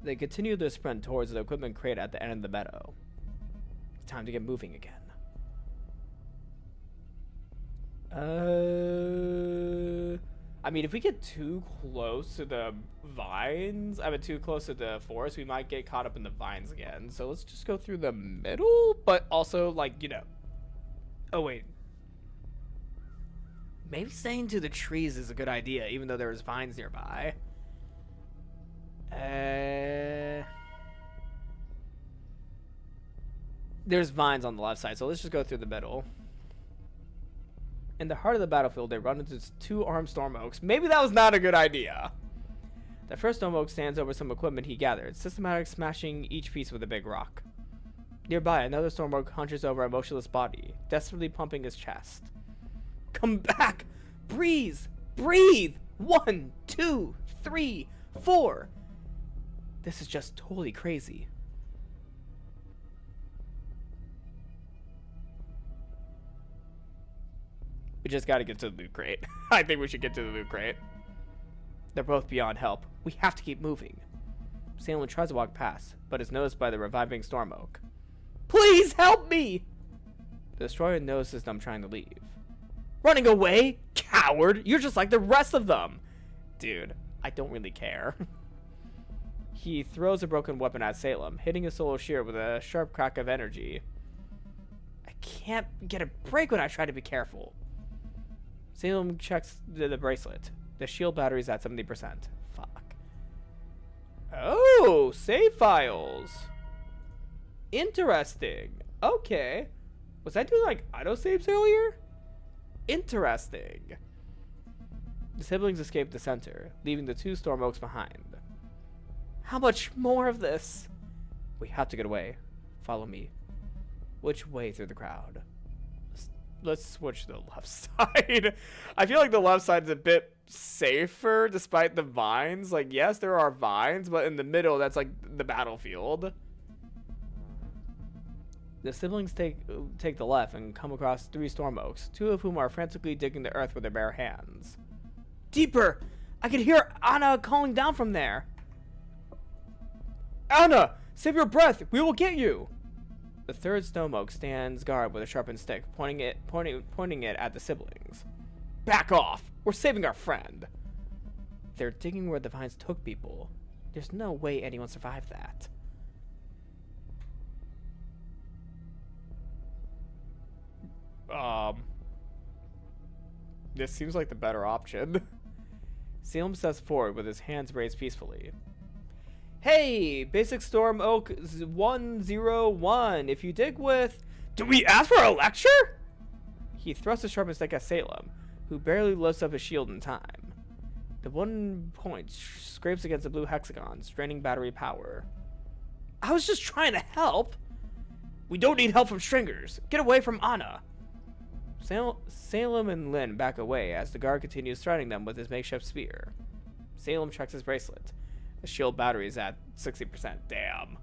They continue their sprint towards the equipment crate at the end of the meadow. Time to get moving again. I mean, if we get too close to the vines, too close to the forest, we might get caught up in the vines again. So let's just go through the middle, but also, like, you know. Oh, wait. Maybe staying to the trees is a good idea, even though there's vines nearby. There's vines on the left side, so let's just go through the middle. In the heart of the battlefield, they run into two armed Storm Oaks. Maybe that was not a good idea. The first Storm Oak stands over some equipment he gathered, systematically smashing each piece with a big rock. Nearby, another Storm Oak hunches over a motionless body, desperately pumping his chest. Come back! Breathe! Breathe! 1, 2, 3, 4. This is just totally crazy. We just gotta get to the loot crate. I think we should get to the loot crate. They're both beyond help. We have to keep moving. Salem tries to walk past, but is noticed by the reviving storm oak. Please help me! The destroyer notices them trying to leave. Running away? Coward! You're just like the rest of them! Dude, I don't really care. He throws a broken weapon at Salem, hitting his solar shield with a sharp crack of energy. I can't get a break when I try to be careful. Salem checks the bracelet. The shield battery's at 70%. Fuck. Oh, save files. Interesting. Okay. Was I doing like autosaves earlier? Interesting. The siblings escape the center, leaving the two storm oaks behind. How much more of this? We have to get away. Follow me. Which way through the crowd? Let's switch to the left side. I feel like the left side's a bit safer despite the vines. Like, yes, there are vines, but in the middle, that's like the battlefield. The siblings take the left and come across 3 storm oaks, 2 of whom are frantically digging the earth with their bare hands. Deeper! I can hear Anna calling down from there. Anna! Save your breath! We will get you! The 3rd storm oak stands guard with a sharpened stick, pointing it at the siblings. Back off! We're saving our friend! They're digging where the vines took people. There's no way anyone survived that. This seems like the better option. Salem steps forward with his hands raised peacefully. Hey, Basic Storm Oak 101, if you dig with... Do we ask for a lecture? He thrusts a sharpened stick at Salem, who barely lifts up his shield in time. The one point scrapes against the blue hexagon, straining battery power. I was just trying to help. We don't need help from stringers. Get away from Anna. Salem and Lynn back away as the guard continues threatening them with his makeshift spear. Salem checks his bracelet. The shield battery is at 60%. Damn.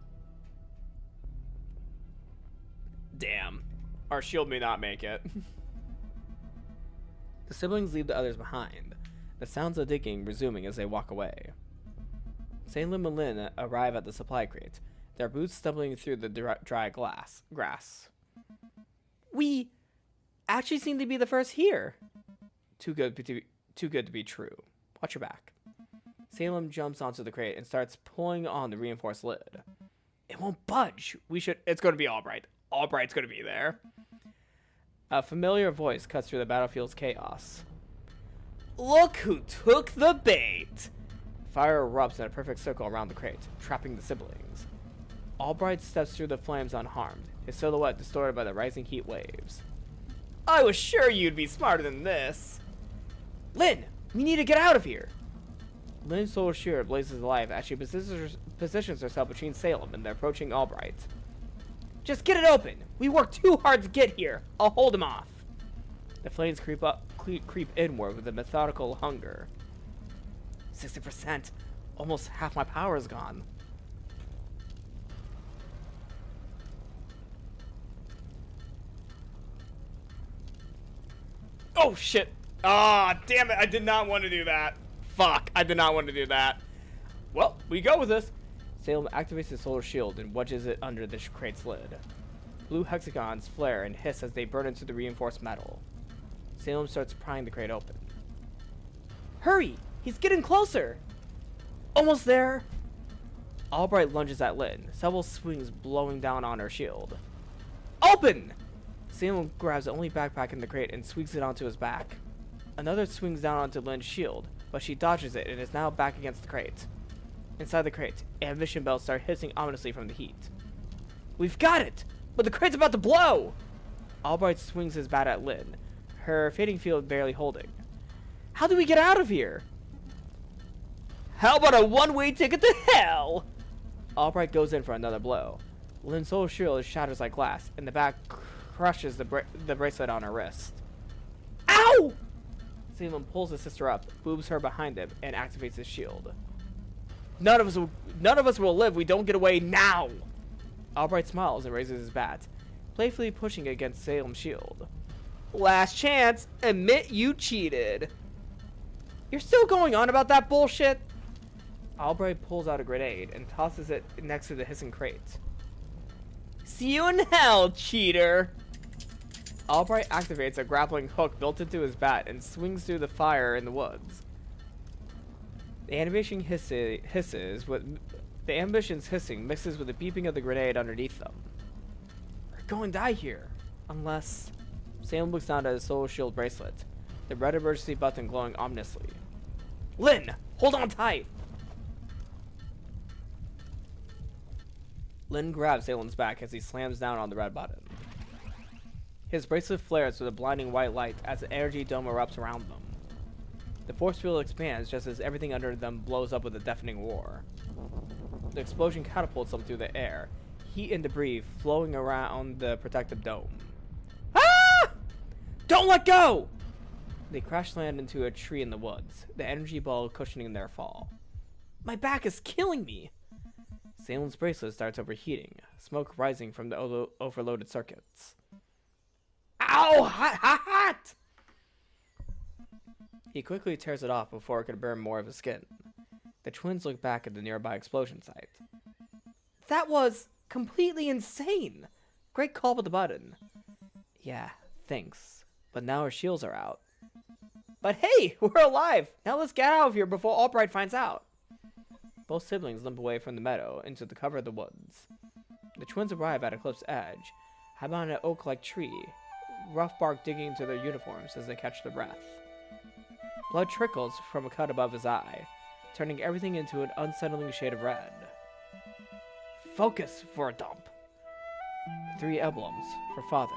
Damn. Our shield may not make it. The siblings leave the others behind, the sounds of digging resuming as they walk away. Salem and Lynn arrive at the supply crate, their boots stumbling through the dry grass. We actually seem to be the first here. Too good to be true. Watch your back. Salem jumps onto the crate and starts pulling on the reinforced lid. It won't budge. It's going to be Albright. Albright's going to be there. A familiar voice cuts through the battlefield's chaos. Look who took the bait! Fire erupts in a perfect circle around the crate, trapping the siblings. Albright steps through the flames unharmed, his silhouette distorted by the rising heat waves. I was sure you'd be smarter than this. Lynn, we need to get out of here. Lynn's solar shield blazes alive as she positions herself between Salem and the approaching Albright. Just get it open. We worked too hard to get here. I'll hold him off. The flames creep inward with a methodical hunger. 60%. Almost half my power is gone. Oh, shit. Ah, damn it. I did not want to do that. Fuck. I did not want to do that. Well, we go with this. Salem activates his solar shield and wedges it under the crate's lid. Blue hexagons flare and hiss as they burn into the reinforced metal. Salem starts prying the crate open. Hurry! He's getting closer! Almost there! Albright lunges at Lynn, several swings blowing down on her shield. Open! Salem grabs the only backpack in the crate and swings it onto his back. Another swings down onto Lynn's shield, but she dodges it and is now back against the crate. Inside the crate, ammunition belts start hissing ominously from the heat. We've got it! But the crate's about to blow! Albright swings his bat at Lynn, her fading field barely holding. How do we get out of here? How about a one-way ticket to hell? Albright goes in for another blow. Lynn's solar shield shatters like glass, and the bat crushes the bracelet on her wrist. Ow! Salem pulls his sister up, boobs her behind him, and activates his shield. None of us will live. We don't get away now. Albright smiles and raises his bat, playfully pushing against Salem's shield. Last chance. Admit you cheated. You're still going on about that bullshit? Albright pulls out a grenade and tosses it next to the hissing crate. See you in hell, cheater! Albright activates a grappling hook built into his bat and swings through the fire in the woods. The animation the ambition's hissing mixes with the beeping of the grenade underneath them. We're going to die here, unless... Salem looks down at his solar shield bracelet, the red emergency button glowing ominously. Lynn, hold on tight! Lynn grabs Salem's back as he slams down on the red button. His bracelet flares with a blinding white light as the energy dome erupts around them. The force field expands just as everything under them blows up with a deafening roar. The explosion catapults them through the air, heat and debris flowing around the protective dome. Ah! Don't let go! They crash land into a tree in the woods, the energy ball cushioning their fall. My back is killing me! Salem's bracelet starts overheating, smoke rising from the overloaded circuits. Ow! Hot, hot, hot! He quickly tears it off before it could burn more of his skin. The twins look back at the nearby explosion site. That was completely insane! Great call with the button. Yeah, thanks. But now our shields are out. But hey, we're alive! Now let's get out of here before Albright finds out. Both siblings limp away from the meadow into the cover of the woods. The twins arrive at a cliff's edge, high on an oak-like tree, rough bark digging into their uniforms as they catch their breath. Blood trickles from a cut above his eye, turning everything into an unsettling shade of red. Focus for a dump. 3 emblems for father.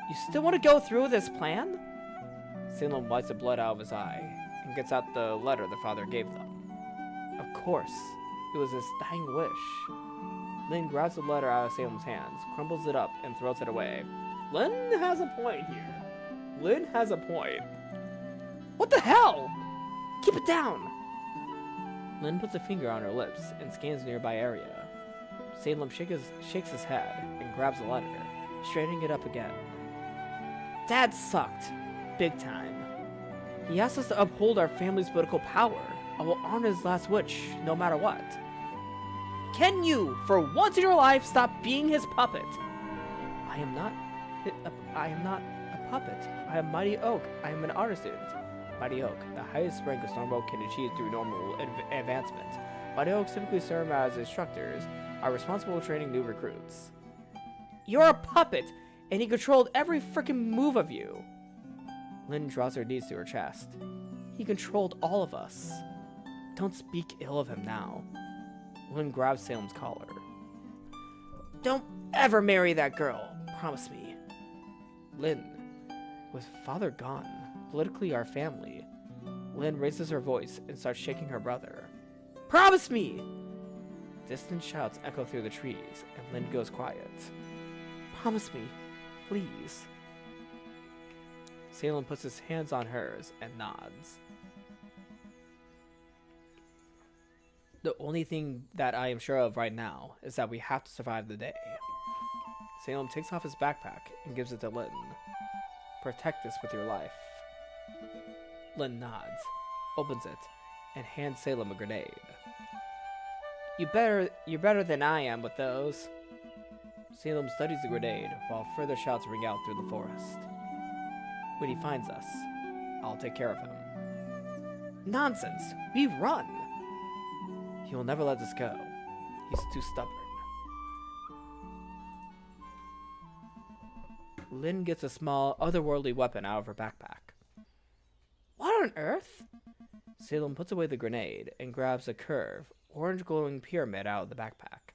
You still want to go through with this plan? Salem wipes the blood out of his eye and gets out the letter the father gave them. Of course, it was his dying wish. Lynn grabs the letter out of Salem's hands, crumbles it up, and throws it away. Lynn has a point here. Lynn has a point. What the hell? Keep it down! Lynn puts a finger on her lips and scans the nearby area. Salem shakes his head and grabs the letter, straightening it up again. Dad sucked. Big time. He asked us to uphold our family's political power. I will honor his last wish, no matter what. Can you, for once in your life, stop being his puppet? I am not a puppet. I am Mighty Oak. I am an honor student. Mighty Oak, the highest rank a Storm Oak can achieve through normal advancement. Mighty Oaks typically serve as instructors, are responsible for training new recruits. You're a puppet, and he controlled every freaking move of you. Lynn draws her knees to her chest. He controlled all of us. Don't speak ill of him now. Lynn grabs Salem's collar. Don't ever marry that girl. Promise me. Lynn, with father gone, politically our family. Lynn raises her voice and starts shaking her brother. Promise me! Distant shouts echo through the trees, and Lynn goes quiet. Promise me, please. Salem puts his hands on hers and nods. The only thing that I am sure of right now is that we have to survive the day. Salem takes off his backpack and gives it to Lynn. Protect this with your life. Lynn nods, opens it, and hands Salem a grenade. You're better than I am with those. Salem studies the grenade while further shouts ring out through the forest. When he finds us, I'll take care of him. Nonsense! We run! He will never let us go. He's too stubborn. Lynn gets a small, otherworldly weapon out of her backpack. What on earth? Salem puts away the grenade and grabs a curved, orange glowing pyramid out of the backpack.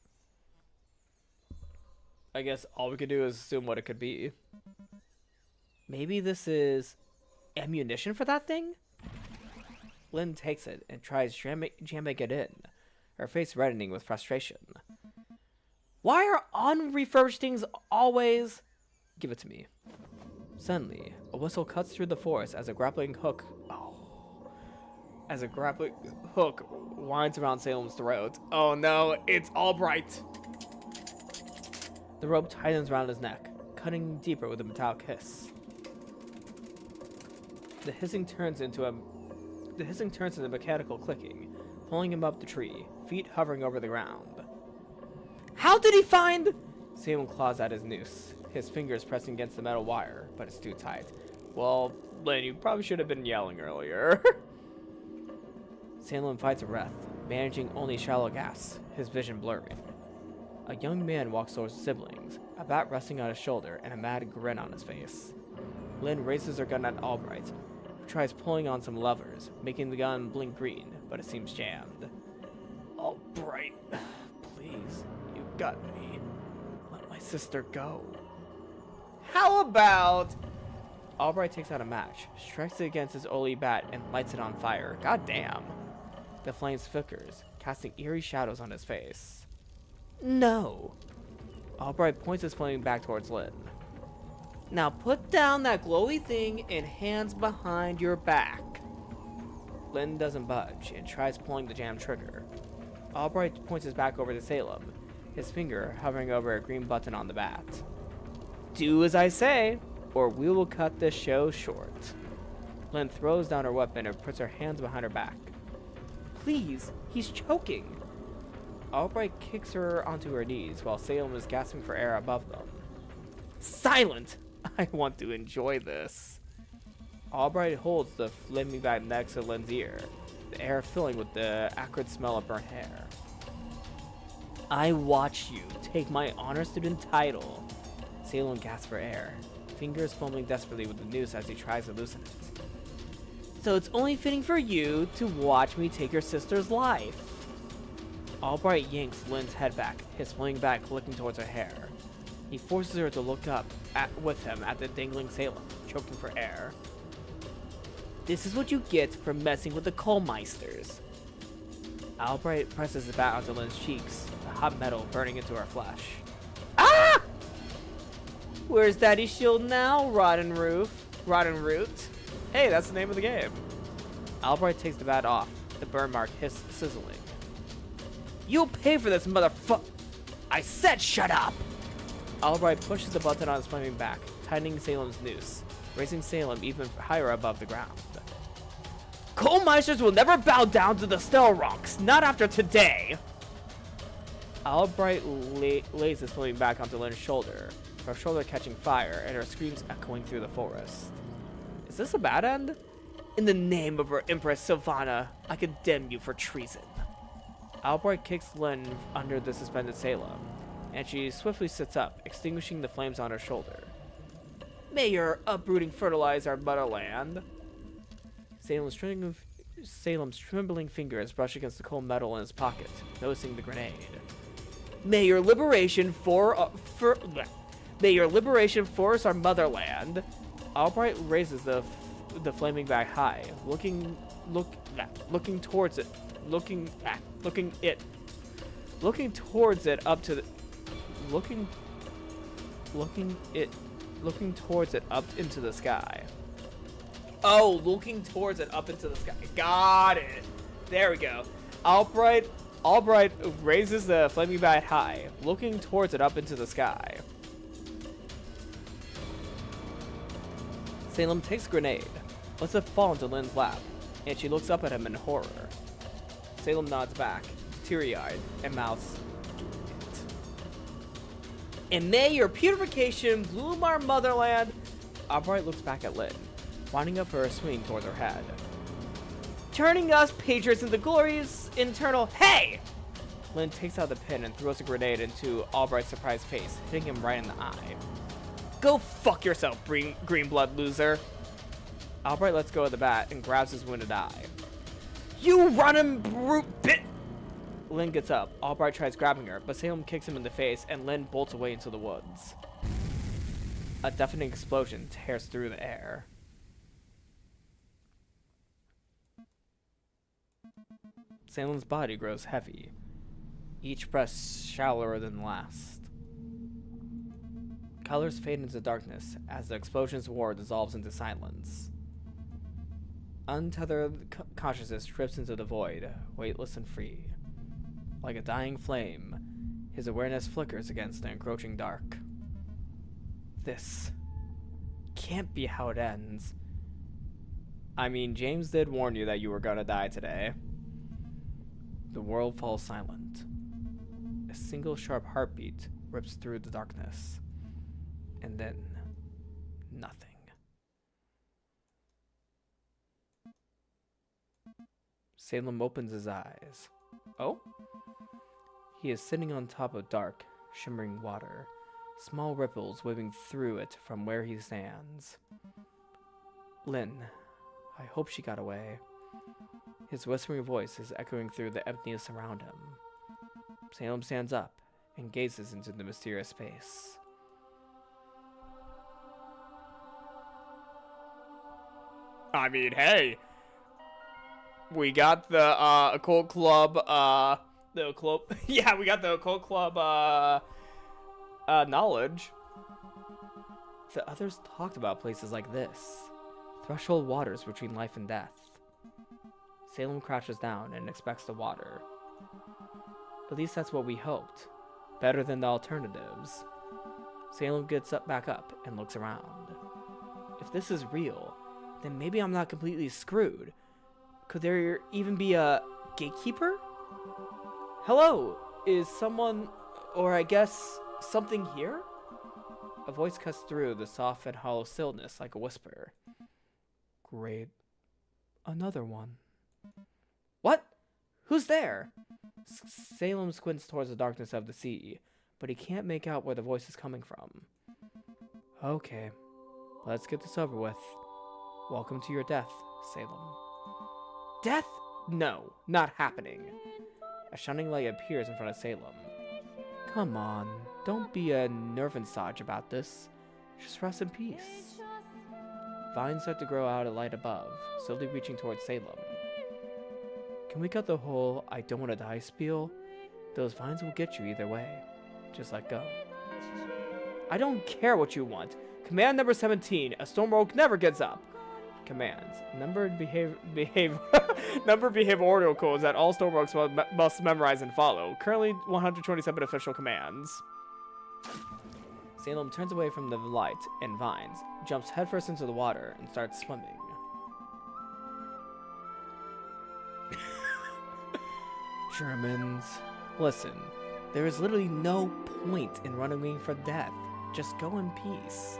I guess all we could do is assume what it could be. Maybe this is ammunition for that thing? Lynn takes it and tries jamming it in, her face reddening with frustration. Why are unrefurbished things always... Give it to me. Suddenly, a whistle cuts through the forest as a grappling hook... As a grappling hook winds around Salem's throat. Oh no, it's Albright! The rope tightens around his neck, cutting deeper with a metallic hiss. The hissing turns into a the hissing turns into mechanical clicking, pulling him up the tree, feet hovering over the ground. How did he find? Salem claws at his noose, his fingers pressing against the metal wire, but it's too tight. Well, Lynn, you probably should have been yelling earlier. Salem fights a breath, managing only shallow gasps, his vision blurring. A young man walks towards his siblings, a bat resting on his shoulder and a mad grin on his face. Lynn raises her gun at Albright, who tries pulling on some levers, making the gun blink green, but it seems jammed. Albright, please, you got me. Let my sister go. How about... Albright takes out a match, strikes it against his Oli bat, and lights it on fire. God damn. The flames flickers, casting eerie shadows on his face. No. Albright points his flame back towards Lynn. Now put down that glowy thing and hands behind your back. Lynn doesn't budge and tries pulling the jam trigger. Albright points his back over to Salem, his finger hovering over a green button on the bat. Do as I say, or we will cut this show short. Lynn throws down her weapon and puts her hands behind her back. Please, he's choking. Albright kicks her onto her knees while Salem is gasping for air above them. Silent! I want to enjoy this. Albright holds the flaming bat next to Lynn's ear, the air filling with the acrid smell of burnt hair. I watch you take my honor student title. Salem gasps for air, fingers fumbling desperately with the noose as he tries to loosen it. So it's only fitting for you to watch me take your sister's life. Albright yanks Lynn's head back, his flowing back looking towards her hair. He forces her to look up with him at the dangling Salem, choking for air. This is what you get for messing with the Coalmeisters. Albright presses the bat onto Lynn's cheeks, the hot metal burning into her flesh. Ah! Where's Daddy's shield now, Rottenroot? Hey, that's the name of the game. Albright takes the bat off, the burn mark sizzling. You'll pay for this, motherfucker! I said shut up! Albright pushes the button on his flaming back, tightening Salem's noose, raising Salem even higher above the ground. Coalmeisters will never bow down to the Stelronks, not after today! Albright lays his flaming back onto Lynn's shoulder, her shoulder catching fire and her screams echoing through the forest. Is this a bad end? In the name of her Empress Sylvana, I condemn you for treason. Albright kicks Lynn under the suspended Salem, and she swiftly sits up, extinguishing the flames on her shoulder. May your uprooting fertilize our motherland. Salem's trembling fingers brush against the cold metal in his pocket, noticing the grenade. May your liberation force our motherland. Albright raises the flaming bag high, looking towards it up into the sky. Oh, looking towards it up into the sky. Got it. There we go. Albright raises the flaming bat high, looking towards it up into the sky. Salem takes a grenade, lets it fall into Lynn's lap, and she looks up at him in horror. Salem nods back, teary-eyed, and mouths, "Do it." And may your purification bloom our motherland. Albright looks back at Lynn, winding up for a swing towards her head. Turning us patriots into glorious internal. Hey! Lynn takes out the pin and throws a grenade into Albright's surprised face, hitting him right in the eye. Go fuck yourself, green blood loser. Albright lets go of the bat and grabs his wounded eye. You running brute bit! Lynn gets up. Albright tries grabbing her, but Salem kicks him in the face and Lynn bolts away into the woods. A deafening explosion tears through the air. Salem's body grows heavy, each breath shallower than the last. Colors fade into darkness as the explosion's roar dissolves into silence. Untethered consciousness drifts into the void, weightless and free. Like a dying flame, his awareness flickers against the encroaching dark. This can't be how it ends. I mean, James did warn you that you were gonna die today. The world falls silent. A single sharp heartbeat rips through the darkness. And then, nothing. Salem opens his eyes. Oh? He is sitting on top of dark, shimmering water, small ripples waving through it from where he stands. Lynn, I hope she got away. His whispering voice is echoing through the emptiness around him. Salem stands up and gazes into the mysterious space. I mean, hey, we got the occult club, yeah, we got the occult club knowledge. The others talked about places like this, threshold waters between life and death. Salem crouches down and expects the water. At least that's what we hoped. Better than the alternatives. Salem gets back up and looks around. If this is real, then maybe I'm not completely screwed. Could there even be a gatekeeper? Hello, is someone, or I guess, something here? A voice cuts through the soft and hollow stillness like a whisper. Great. Another one. What? Who's there? Salem squints towards the darkness of the sea, but he can't make out where the voice is coming from. Okay, let's get this over with. Welcome to your death, Salem. Death? No, not happening. A shining light appears in front of Salem. Come on, don't be a nervensage about this. Just rest in peace. Vines start to grow out of light above, slowly reaching towards Salem. Can we cut the whole I don't want to die spiel? Those vines will get you either way. Just let go. I don't care what you want. Command number 17, a Stormrogue never gets up. Commands. Numbered behavioral codes that all Stormrogues must memorize and follow. Currently 127 official commands. Salem turns away from the light and vines, jumps headfirst into the water, and starts swimming. Germans. Listen, there is literally no point in running away from death. Just go in peace.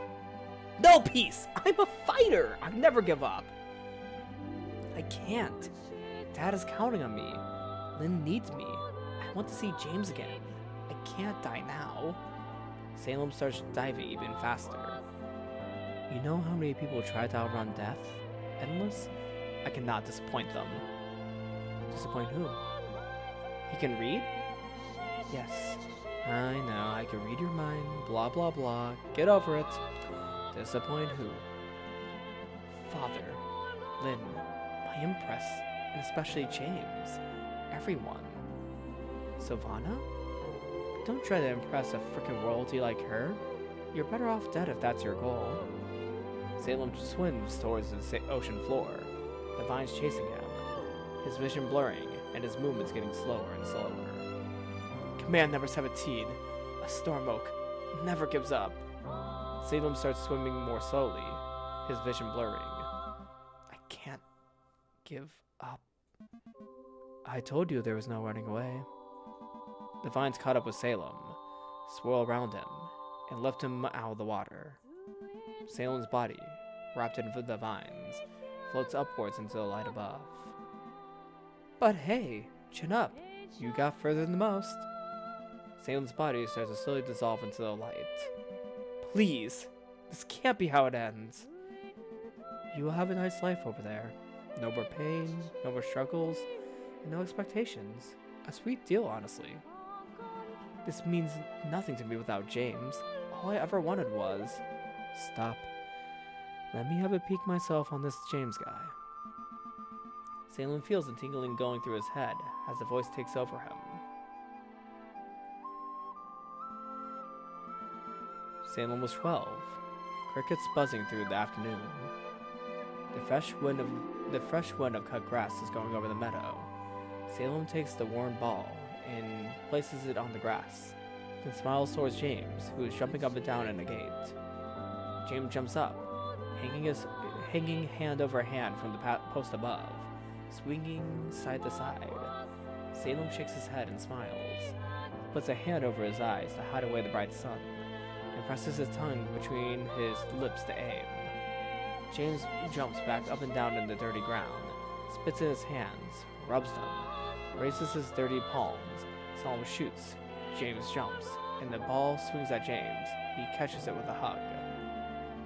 No peace! I'm a fighter! I never give up. I can't. Dad is counting on me. Lynn needs me. I want to see James again. I can't die now. Salem starts diving even faster. You know how many people try to outrun death? Endless? I cannot disappoint them. Disappoint who? He can read? Yes. I know, I can read your mind. Blah, blah, blah. Get over it. Disappoint who? Father. Lynn. My Empress. And especially James. Everyone. Sylvana? Don't try to impress a frickin' royalty like her. You're better off dead if that's your goal. Salem swims towards the ocean floor, the vines chasing him, his vision blurring, and his movements getting slower and slower. Command number 17, a storm oak, never gives up. Salem starts swimming more slowly, his vision blurring. I can't give up. I told you there was no running away. The vines caught up with Salem, swirl around him, and lift him out of the water. Salem's body, wrapped in the vines, floats upwards into the light above. But hey, chin up. You got further than most. Salem's body starts to slowly dissolve into the light. Please, this can't be how it ends. You will have a nice life over there. No more pain, no more struggles, and no expectations. A sweet deal, honestly. This means nothing to me without James. All I ever wanted was... Stop. Let me have a peek myself on this James guy. Salem feels the tingling going through his head as the voice takes over him. Salem was 12. Crickets buzzing through the afternoon. The fresh wind of cut grass is going over the meadow. Salem takes the worn ball and places it on the grass, then smiles towards James, who is jumping up and down in the gate. James jumps up, hanging hand over hand from the post above, swinging side to side. Salem shakes his head and smiles, puts a hand over his eyes to hide away the bright sun, and presses his tongue between his lips to aim. James jumps back up and down in the dirty ground, spits in his hands, rubs them, raises his dirty palms. Salem shoots, James jumps, and the ball swings at James. He catches it with a hug.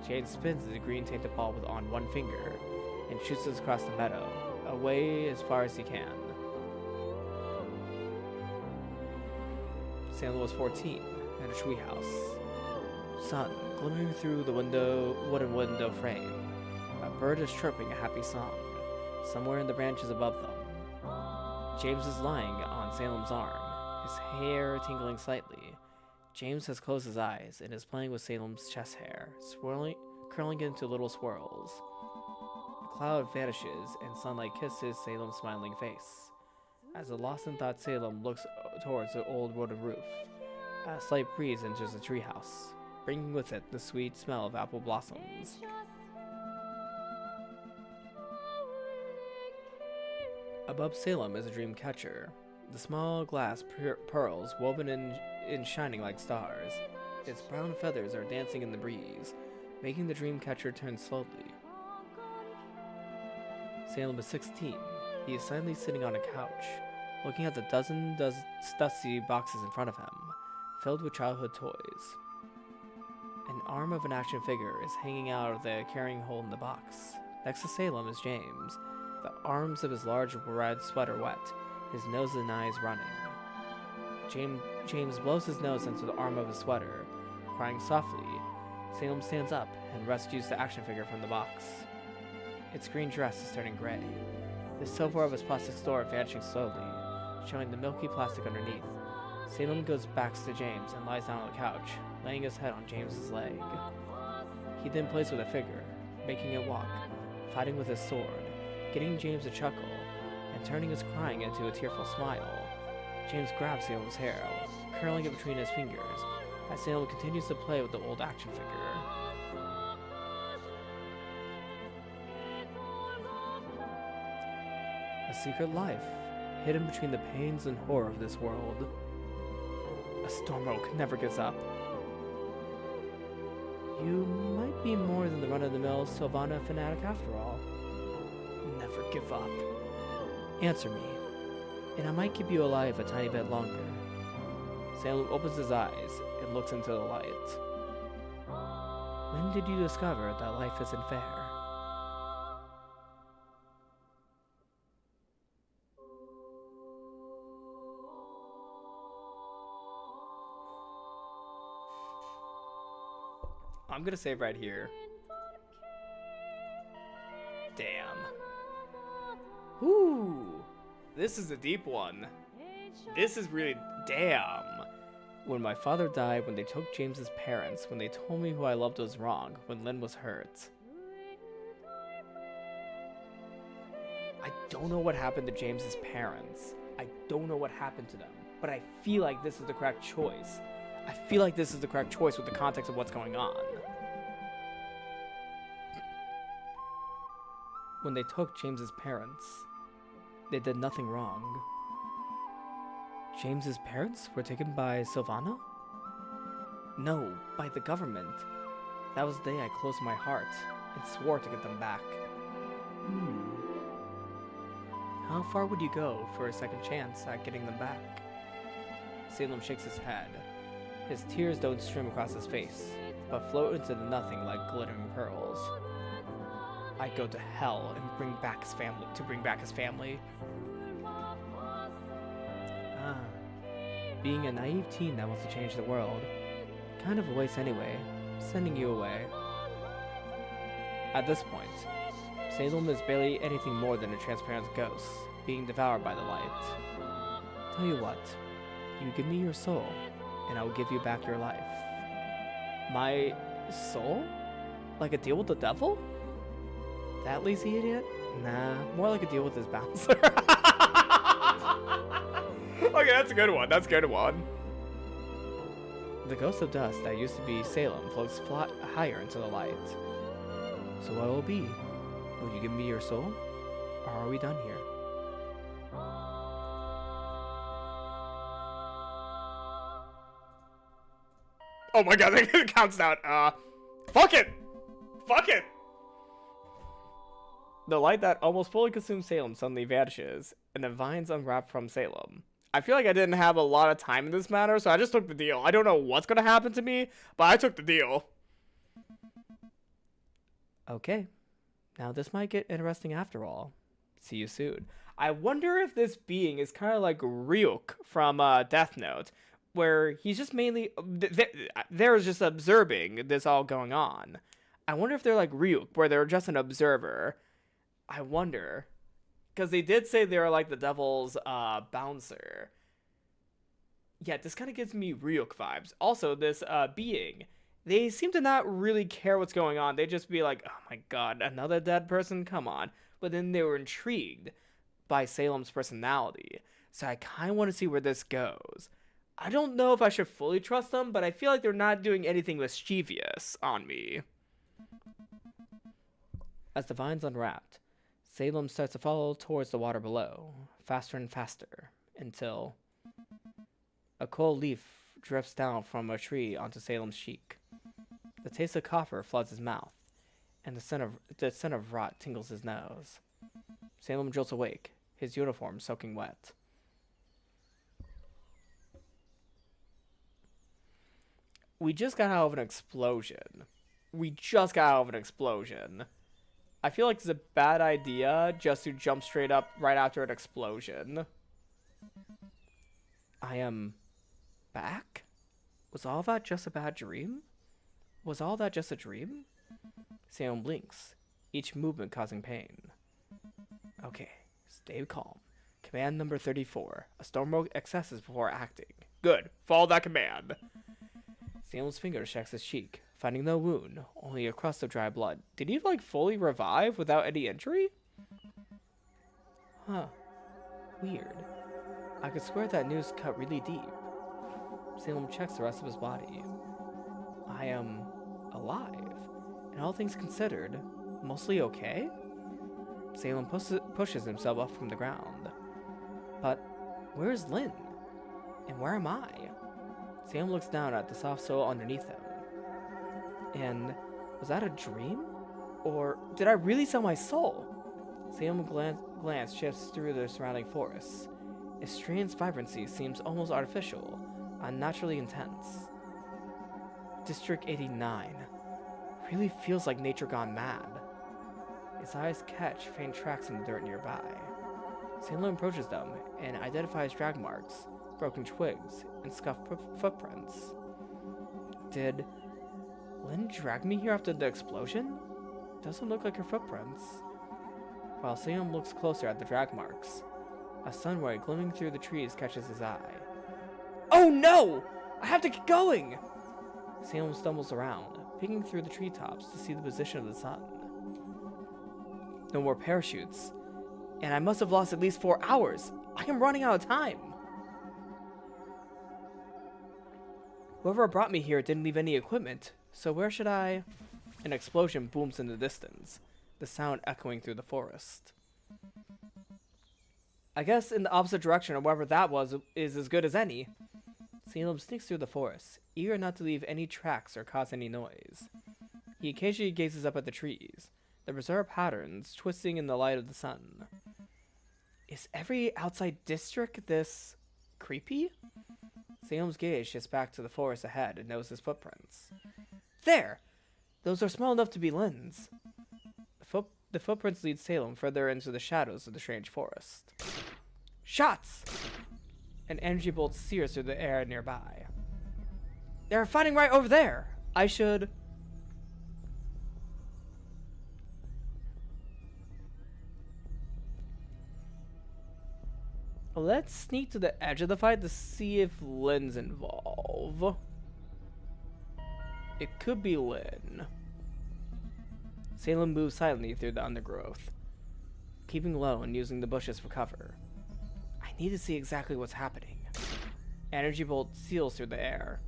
James spins the green-tainted ball on one finger and shoots it across the meadow, away as far as he can. Salem was 14, in a treehouse. Sun glimmering through the wooden window frame. A bird is chirping a happy song, somewhere in the branches above them. James is lying on Salem's arm, his hair tingling slightly. James has closed his eyes and is playing with Salem's chest hair, curling into little swirls. The cloud vanishes and sunlight kisses Salem's smiling face. As the lost in thought Salem looks towards the old wooden roof, a slight breeze enters the treehouse, bringing with it the sweet smell of apple blossoms. Above Salem is a dream catcher, the small glass pearls woven in shining like stars. Its brown feathers are dancing in the breeze, making the dream catcher turn slowly. Salem is 16. He is silently sitting on a couch, looking at the dozen dusty boxes in front of him, filled with childhood toys. An arm of an action figure is hanging out of the carrying hole in the box. Next to Salem is James, the arms of his large red sweater wet, his nose and eyes running. James blows his nose into the arm of his sweater, crying softly. Salem stands up and rescues the action figure from the box. Its green dress is turning gray, the silver of his plastic store vanishing slowly, showing the milky plastic underneath. Salem goes back to James and lies down on the couch, laying his head on James's leg. He then plays with the figure, making it walk, fighting with his sword, getting James to chuckle, and turning his crying into a tearful smile. James grabs Salem's hair, curling it between his fingers, as Salem continues to play with the old action figure. A secret life, hidden between the pains and horror of this world. A storm oak never gives up. You might be more than the run-of-the-mill Sylvana fanatic after all. Never give up. Answer me, and I might keep you alive a tiny bit longer. Salem opens his eyes and looks into the light. When did you discover that life isn't fair? I'm gonna save right here. Damn. Whoo! This is a deep one. This is really... Damn. When my father died, when they took James's parents, when they told me who I loved was wrong, when Lynn was hurt. I don't know what happened to James's parents. I don't know what happened to them. But I feel like this is the correct choice. I feel like this is the correct choice with the context of what's going on. When they took James's parents, they did nothing wrong. James's parents were taken by Sylvana? No, by the government. That was the day I closed my heart and swore to get them back. How far would you go for a second chance at getting them back? Salem shakes his head. His tears don't stream across his face, but float into the nothing like glittering pearls. I'd go to hell and bring back his family. Being a naive teen that wants to change the world. Kind of a waste anyway, sending you away. At this point, Salem is barely anything more than a transparent ghost, being devoured by the light. Tell you what, you give me your soul, and I will give you back your life. My soul? Like a deal with the devil? That lazy idiot? Nah, more like a deal with his bouncer. Okay, that's a good one. That's a good one. The ghost of dust that used to be Salem floats higher into the light. So what will be? Will you give me your soul? Or are we done here? Oh my god, it counts down. Fuck it! Fuck it! The light that almost fully consumed Salem suddenly vanishes, and the vines unwrap from Salem. I feel like I didn't have a lot of time in this matter, so I just took the deal. I don't know what's gonna happen to me, but I took the deal. Okay. Now this might get interesting after all. See you soon. I wonder if this being is kind of like Ryuk from Death Note, where he's just mainly... they're just observing this all going on. I wonder if they're like Ryuk, where they're just an observer. I wonder. Because they did say they're like the devil's bouncer. Yeah, this kind of gives me Ryuk vibes. Also, this being, they seem to not really care what's going on. They just be like, oh my god, another dead person? Come on. But then they were intrigued by Salem's personality. So I kind of want to see where this goes. I don't know if I should fully trust them, but I feel like they're not doing anything mischievous on me. As the vines unwrapped, Salem starts to fall towards the water below, faster and faster, until a cold leaf drips down from a tree onto Salem's cheek. The taste of copper floods his mouth, and the scent of rot tingles his nose. Salem jolts awake, his uniform soaking wet. We just got out of an explosion. I feel like it's a bad idea just to jump straight up right after an explosion. I am back? Was all that just a bad dream? Was all that just a dream? Salem blinks, each movement causing pain. Okay, stay calm. Command number 34. A storm mode accesses before acting. Good, follow that command. Salem's finger checks his cheek, finding no wound, only a crust of dry blood. Did he, like, fully revive without any injury? Huh. Weird. I could swear that news cut really deep. Salem checks the rest of his body. I am alive, and all things considered, mostly okay? Salem pushes himself up from the ground. But where is Lynn? And where am I? Salem looks down at the soft soil underneath him. And was that a dream? Or did I really sell my soul? Salem's glance shifts through the surrounding forests. Its strange vibrancy seems almost artificial, unnaturally intense. District 89. Really feels like nature gone mad. His eyes catch faint tracks in the dirt nearby. Salem approaches them and identifies drag marks, broken twigs, and scuffed footprints. Did Lynn drag me here after the explosion? Doesn't look like her footprints. While Salem looks closer at the drag marks, a sunray glimmering through the trees catches his eye. Oh no! I have to get going! Salem stumbles around, peeking through the treetops to see the position of the sun. No more parachutes, and I must have lost at least 4 hours. I am running out of time. Whoever brought me here didn't leave any equipment, so where should I... An explosion booms in the distance, the sound echoing through the forest. I guess in the opposite direction of wherever that was is as good as any. Salem sneaks through the forest, eager not to leave any tracks or cause any noise. He occasionally gazes up at the trees, the bizarre patterns twisting in the light of the sun. Is every outside district this creepy? Salem's gaze shifts back to the forest ahead and notices footprints. There! Those are small enough to be Lynn's. The footprints lead Salem further into the shadows of the strange forest. Shots! An energy bolt sears through the air nearby. They're fighting right over there! I should... Let's sneak to the edge of the fight to see if Lynn's involved. It could be Lynn. Salem moves silently through the undergrowth, keeping low and using the bushes for cover. I need to see exactly what's happening. Energy bolt seals through the air.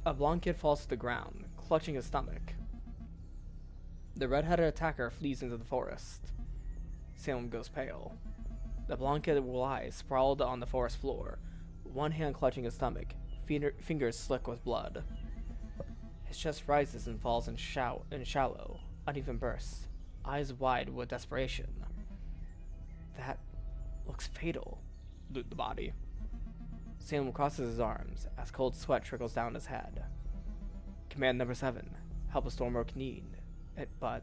A blonde kid falls to the ground, clutching his stomach. The red-headed attacker flees into the forest. Salem goes pale. The blonde kid lies sprawled on the forest floor, one hand clutching his stomach, fingers slick with blood. His chest rises and falls in shallow, uneven bursts, eyes wide with desperation. That looks fatal. Loot the body. Salem crosses his arms as cold sweat trickles down his head. Command number 7. Help a Stormrook need. But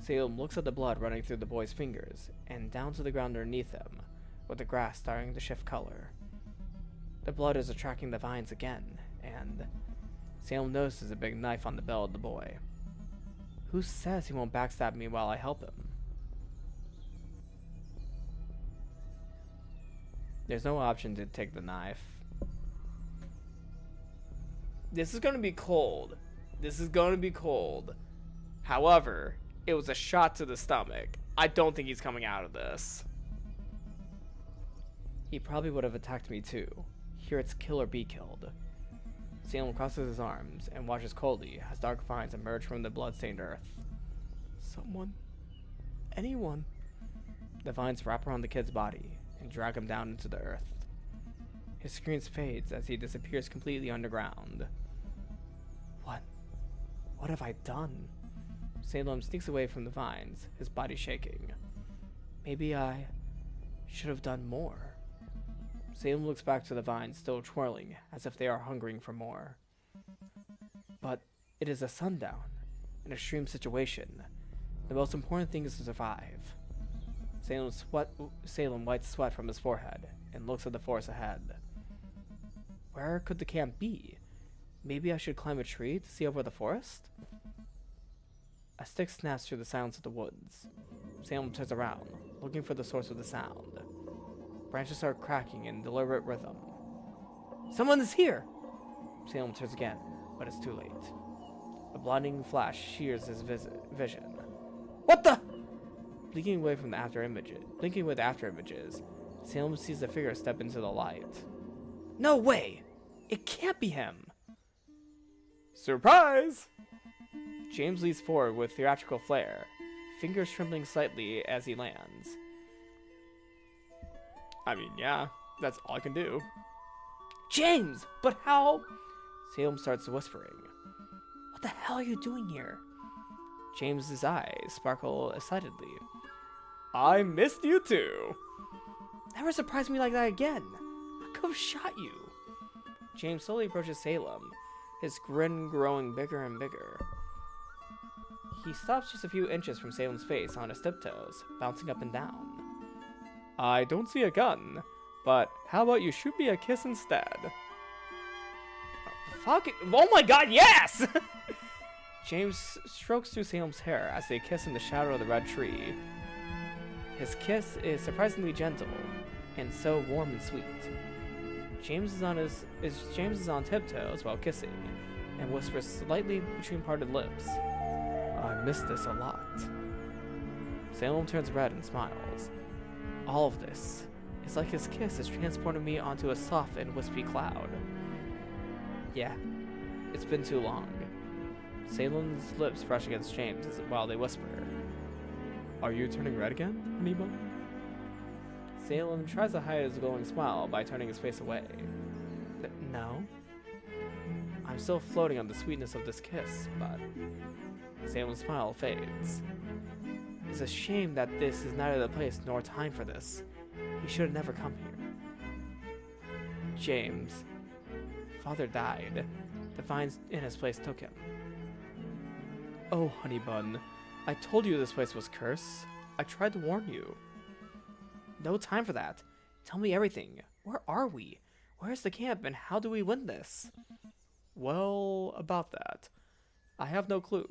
Salem looks at the blood running through the boy's fingers and down to the ground underneath him, with the grass starting to shift color. The blood is attracting the vines again, and Salem notices a big knife on the bell of the boy. Who says he won't backstab me while I help him? There's no option to take the knife. This is gonna be cold. This is gonna be cold. However, it was a shot to the stomach. I don't think he's coming out of this. He probably would have attacked me too. Here it's kill or be killed. Salem crosses his arms and watches coldly as dark vines emerge from the blood-stained earth. Someone. Anyone. The vines wrap around the kid's body and drag him down into the earth. His screen fades as he disappears completely underground. What have I done? Salem sneaks away from the vines, his body shaking. Maybe I should have done more. Salem looks back to the vines still twirling as if they are hungering for more. But it is a sundown, an extreme situation. The most important thing is to survive. Salem wipes sweat from his forehead and looks at the forest ahead. Where could the camp be? Maybe I should climb a tree to see over the forest? A stick snaps through the silence of the woods. Salem turns around, looking for the source of the sound. Branches start cracking in deliberate rhythm. Someone is here! Salem turns again, but it's too late. A blinding flash shears his vision. What the? Blinking with after images, Salem sees a figure step into the light. No way! It can't be him! Surprise! James leads forward with theatrical flair, fingers trembling slightly as he lands. I mean, yeah, that's all I can do. James! But how? Salem starts whispering. What the hell are you doing here? James's eyes sparkle excitedly. I missed you too! Never surprise me like that again! I could have shot you! James slowly approaches Salem, his grin growing bigger and bigger. He stops just a few inches from Salem's face on his tiptoes, bouncing up and down. I don't see a gun, but how about you shoot me a kiss instead? Oh my god, yes! James strokes through Salem's hair as they kiss in the shadow of the red tree. His kiss is surprisingly gentle, and so warm and sweet. James is on tiptoes while kissing, and whispers slightly between parted lips. I miss this a lot. Salem turns red and smiles. All of this is like his kiss is transporting me onto a soft and wispy cloud. Yeah, it's been too long. Salem's lips brush against James while they whisper. Are you turning red again, honey bun? Salem tries to hide his glowing smile by turning his face away. No. I'm still floating on the sweetness of this kiss, but Salem's smile fades. It's a shame that this is neither the place nor time for this. He should have never come here. James. Father died. The vines in his place took him. Oh, honey bun. I told you this place was cursed. I tried to warn you. No time for that. Tell me everything. Where are we? Where's the camp and how do we win this? Well, about that. I have no clue.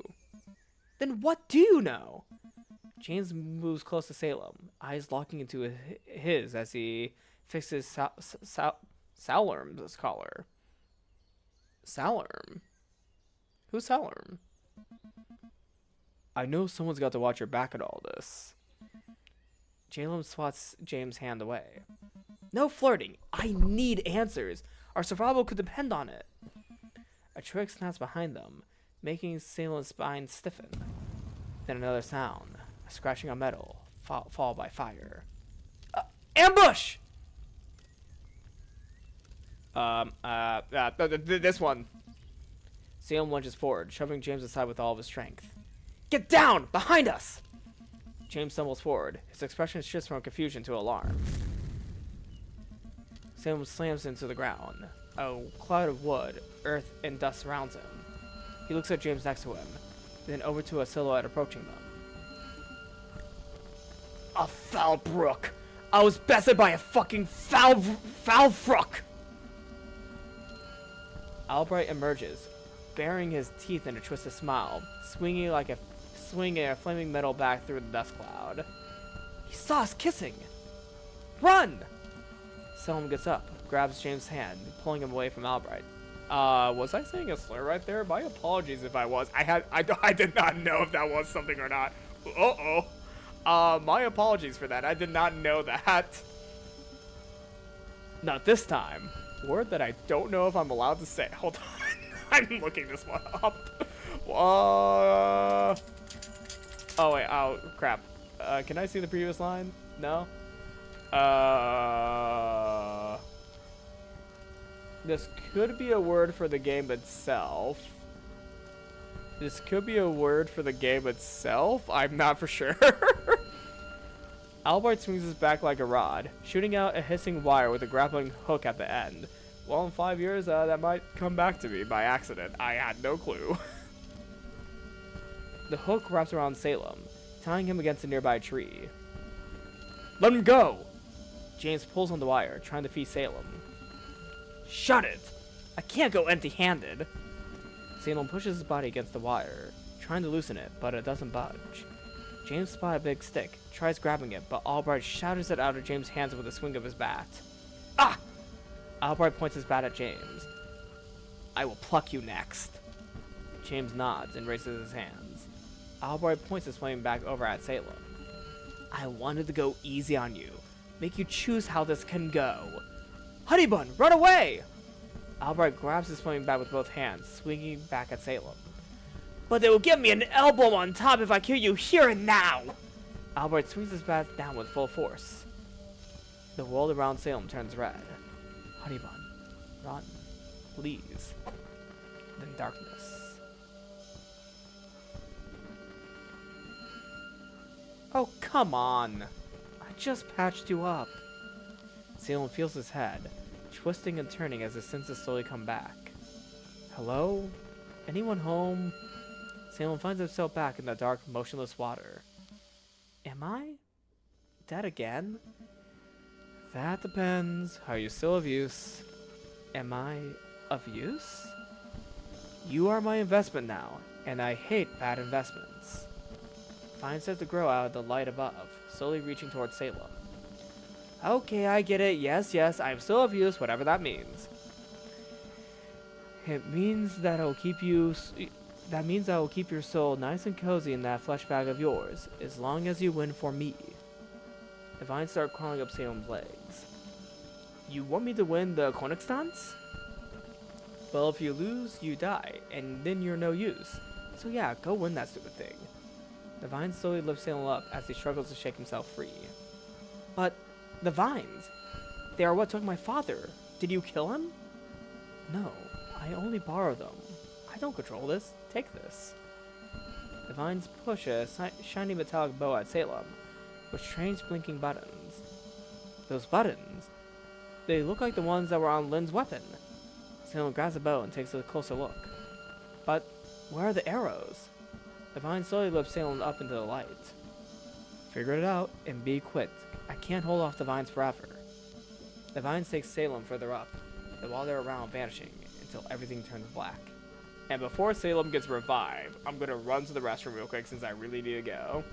Then what do you know? James moves close to Salem, eyes locking into his as he fixes Salarm's collar. Salarm? Who's Salarm? I know someone's got to watch your back at all this. Salem swats James' hand away. No flirting. I need answers. Our survival could depend on it. A twig snaps behind them, making Salem's spine stiffen. Then another sound, scratching on metal, followed by fire. Ambush! This one. Salem lunges forward, shoving James aside with all of his strength. Get down! Behind us! James stumbles forward. His expression shifts from confusion to alarm. Salem slams into the ground. A cloud of wood, earth, and dust surrounds him. He looks at James next to him, then over to a silhouette approaching them. A foul brook! I was bested by a fucking foul frook! Albright emerges, baring his teeth in a twisted smile, swinging a flaming metal back through the dust cloud. He saw us kissing! Run! Salem gets up, grabs James' hand, pulling him away from Albright. Was I saying a slur right there? My apologies if I was. I did not know if that was something or not. My apologies for that. I did not know that. Not this time. Word that I don't know if I'm allowed to say. Hold on. I'm looking this one up. Oh, wait. Oh, crap. Can I see the previous line? No? This could be a word for the game itself. I'm not for sure. Albright swings his back like a rod, shooting out a hissing wire with a grappling hook at the end. Well, in 5 years, that might come back to me by accident. I had no clue. The hook wraps around Salem, tying him against a nearby tree. Let him go! James pulls on the wire, trying to free Salem. Shut it! I can't go empty-handed! Salem pushes his body against the wire, trying to loosen it, but it doesn't budge. James spots a big stick, tries grabbing it, but Albright shatters it out of James' hands with a swing of his bat. Ah! Albright points his bat at James. I will pluck you next. James nods and raises his hands. Albright points his flame back over at Salem. I wanted to go easy on you. Make you choose how this can go. Honeybun, run away! Albright grabs his flaming bat with both hands, swinging back at Salem. But they will give me an elbow on top if I kill you here and now! Albright swings his bat down with full force. The world around Salem turns red. Honeybun, run, please. Then darkness. Oh, come on! I just patched you up. Salem feels his head, twisting and turning as his senses slowly come back. Hello? Anyone home? Salem finds himself back in the dark, motionless water. Am I? Dead again? That depends. Are you still of use? Am I of use? You are my investment now, and I hate bad investments. Vines start to grow out of the light above, slowly reaching towards Salem. Okay, I get it. Yes, I'm still of use, whatever that means. It means that I will keep you... That means I will keep your soul nice and cozy in that flesh bag of yours, as long as you win for me. The vines start crawling up Salem's legs. You want me to win the Konigstanz? Well, if you lose, you die, and then you're no use. So yeah, go win that stupid thing. The vines slowly lift Salem up as he struggles to shake himself free. But... the vines! They are what took my father. Did you kill him? No, I only borrow them. I don't control this. Take this. The vines push a shiny metallic bow at Salem, with strange blinking buttons. Those buttons? They look like the ones that were on Lynn's weapon. Salem grabs the bow and takes a closer look. But where are the arrows? The vines slowly lift Salem up into the light. Figure it out and be quick. I can't hold off the vines forever. The vines take Salem further up, the water around vanishing until everything turns black. And before Salem gets revived, I'm gonna run to the restroom real quick since I really need to go.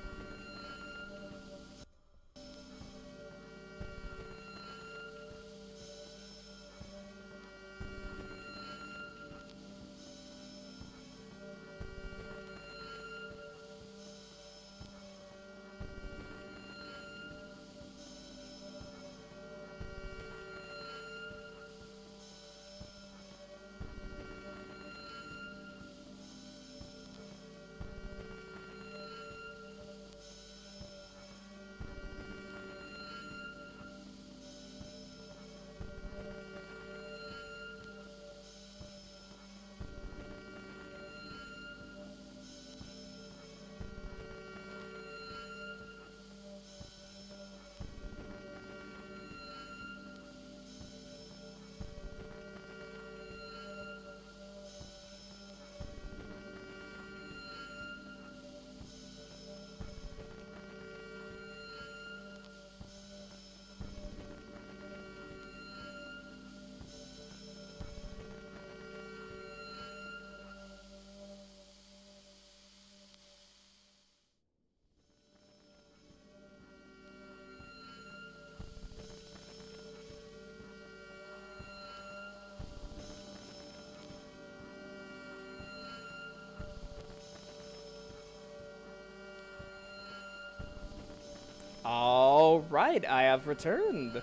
Alright, I have returned.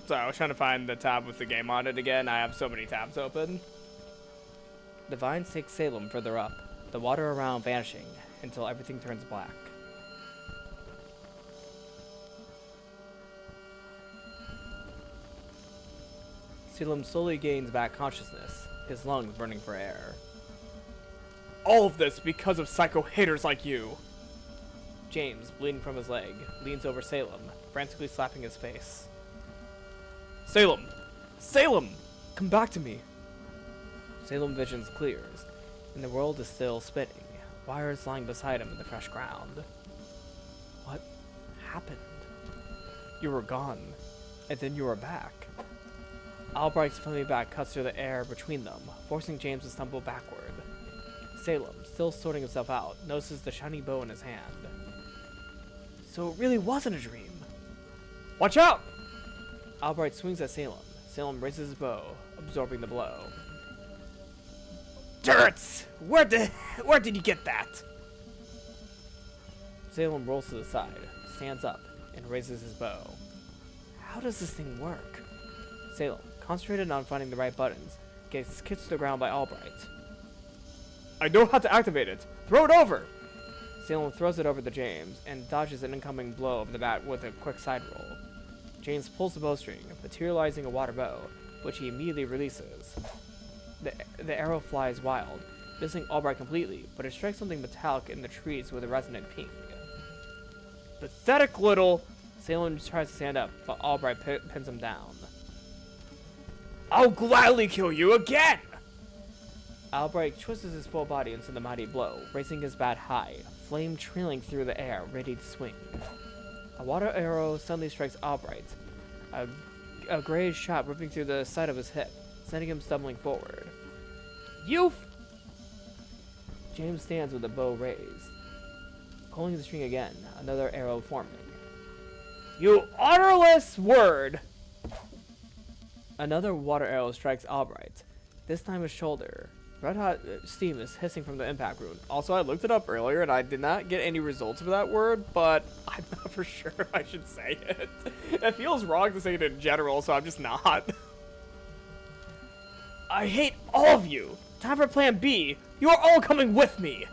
So I was trying to find the tab with the game on it again. I have so many tabs open. The vines take Salem further up, the water around vanishing until everything turns black. Salem slowly gains back consciousness, his lungs burning for air. All of this because of psycho haters like you! James, bleeding from his leg, leans over Salem, frantically slapping his face. Salem! Salem! Come back to me! Salem visions clears, and the world is still spinning, wires lying beside him in the fresh ground. What happened? You were gone, and then you were back. Albright's flaming back cuts through the air between them, forcing James to stumble backward. Salem, still sorting himself out, notices the shiny bow in his hand. So it really wasn't a dream. Watch out! Albright swings at Salem. Salem raises his bow, absorbing the blow. Turrets! Where did you get that? Salem rolls to the side, stands up, and raises his bow. How does this thing work? Salem, concentrated on finding the right buttons, gets kicked to the ground by Albright. I know how to activate it! Throw it over! Salem throws it over to James, and dodges an incoming blow of the bat with a quick side roll. James pulls the bowstring, materializing a water bow, which he immediately releases. The arrow flies wild, missing Albright completely, but it strikes something metallic in the trees with a resonant ping. Pathetic little... Salem tries to stand up, but Albright pins him down. I'll gladly kill you again! Albright twists his full body into the mighty blow, raising his bat high, flame trailing through the air, ready to swing. A water arrow suddenly strikes Albright, a grayish shot ripping through the side of his hip, sending him stumbling forward. James stands with the bow raised, pulling the string again, another arrow forming. You honorless word! Another water arrow strikes Albright, this time his shoulder. Red-hot steam is hissing from the impact rune. Also, I looked it up earlier, and I did not get any results for that word, but I'm not for sure if I should say it. It feels wrong to say it in general, so I'm just not. I hate all of you! Time for plan B! You are all coming with me!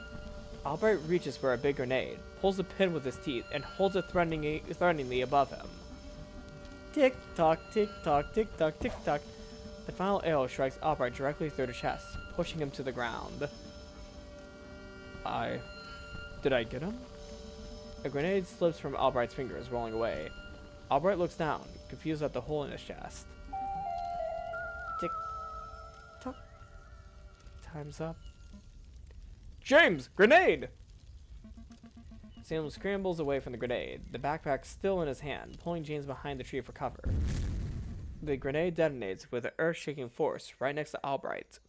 Albright reaches for a big grenade, pulls the pin with his teeth, and holds it threateningly above him. Tick-tock, tick-tock, tick-tock, tick-tock. The final arrow strikes Albright directly through the chest, pushing him to the ground. Did I get him? A grenade slips from Albright's fingers, rolling away. Albright looks down, confused at the hole in his chest. Tick-tock. Time's up. James! Grenade! Salem scrambles away from the grenade, the backpack still in his hand, pulling James behind the tree for cover. The grenade detonates with an earth-shaking force right next to Albright.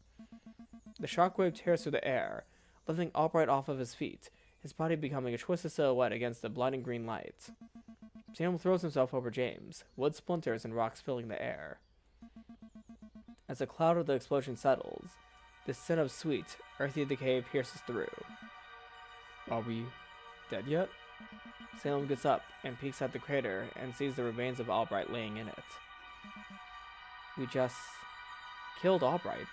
The shockwave tears through the air, lifting Albright off of his feet, his body becoming a twisted silhouette against the blinding green light. Salem throws himself over James, wood splinters and rocks filling the air. As the cloud of the explosion settles, the scent of sweet, earthy decay pierces through. Are we dead yet? Salem gets up and peeks at the crater and sees the remains of Albright laying in it. We just killed Albright.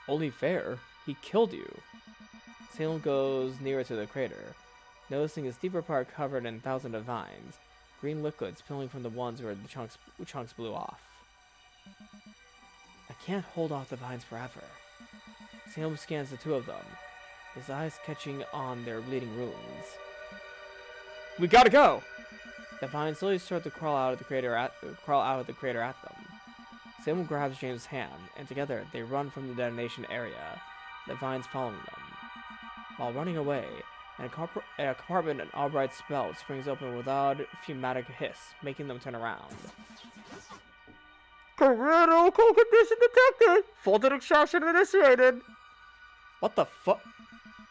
Only fair, he killed you. Salem goes nearer to the crater, noticing its deeper part covered in thousands of vines, green liquid spilling from the ones where the chunks blew off. I can't hold off the vines forever. Salem scans the two of them, his eyes catching on their bleeding wounds. We gotta go! The vines slowly start to crawl out of the crater at them. Salem grabs James' hand, and together they run from the detonation area, the vines following them. While running away, a compartment in Albright's belt springs open without a pneumatic hiss, making them turn around. Critical condition detected! Faulted extraction initiated! What the fuck?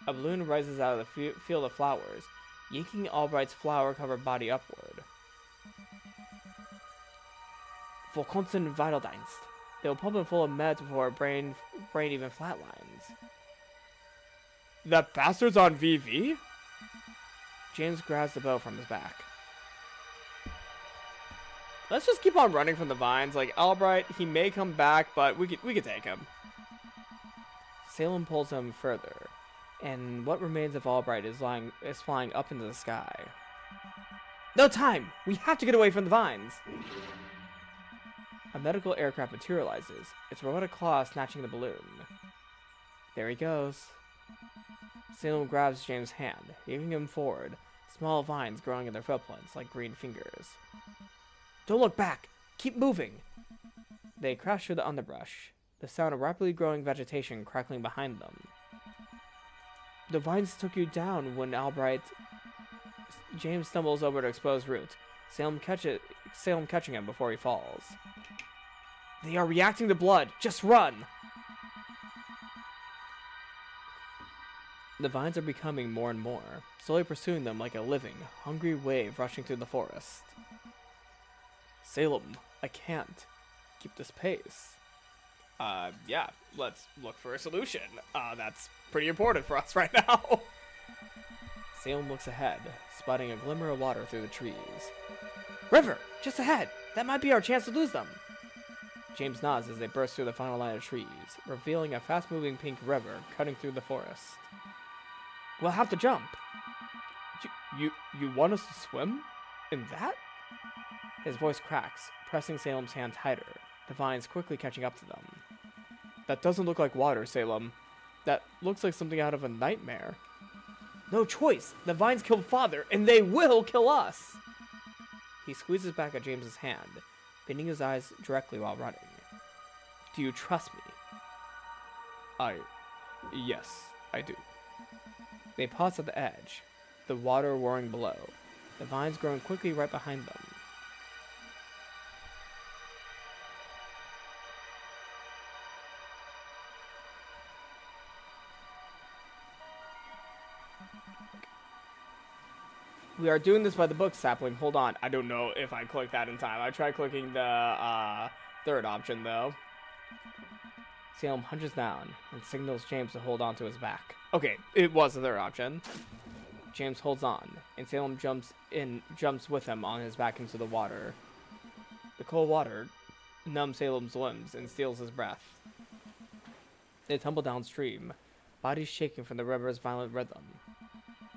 A balloon rises out of the field of flowers, yanking Albright's flower-covered body upward. Volkonsen Vitaldienst. They will pump him full of meds before brain even flatlines. The bastard's on VV? James grabs the bow from his back. Let's just keep on running from the vines. Like, Albright, he may come back, but we could take him. Salem pulls him further, and what remains of Albright is flying up into the sky. No time! We have to get away from the vines! A medical aircraft materializes, its robotic claw snatching the balloon. There he goes. Salem grabs James' hand, yanking him forward, small vines growing in their footprints like green fingers. Don't look back! Keep moving! They crash through the underbrush, the sound of rapidly growing vegetation crackling behind them. The vines took you down when Albright... James stumbles over to exposed root, Salem catching him before he falls. They are reacting to blood! Just run! The vines are becoming more and more, slowly pursuing them like a living, hungry wave rushing through the forest. Salem, I can't keep this pace. Yeah, let's look for a solution. That's pretty important for us right now. Salem looks ahead, spotting a glimmer of water through the trees. River, just ahead. That might be our chance to lose them. James nods as they burst through the final line of trees, revealing a fast-moving pink river cutting through the forest. We'll have to jump. You want us to swim? In that? His voice cracks, pressing Salem's hand tighter, the vines quickly catching up to them. That doesn't look like water, Salem. That looks like something out of a nightmare. No choice! The vines killed Father, and they will kill us! He squeezes back at James's hand, pinning his eyes directly while running. Do you trust me? Yes, I do. They pause at the edge, the water roaring below, the vines growing quickly right behind them. We are doing this by the book, Sapling. Hold on. I don't know if I clicked that in time. I tried clicking the third option, though. Salem hunches down and signals James to hold on to his back. Okay, it was the third option. James holds on, and Salem jumps with him on his back into the water. The cold water numbs Salem's limbs and steals his breath. They tumble downstream, bodies shaking from the river's violent rhythm.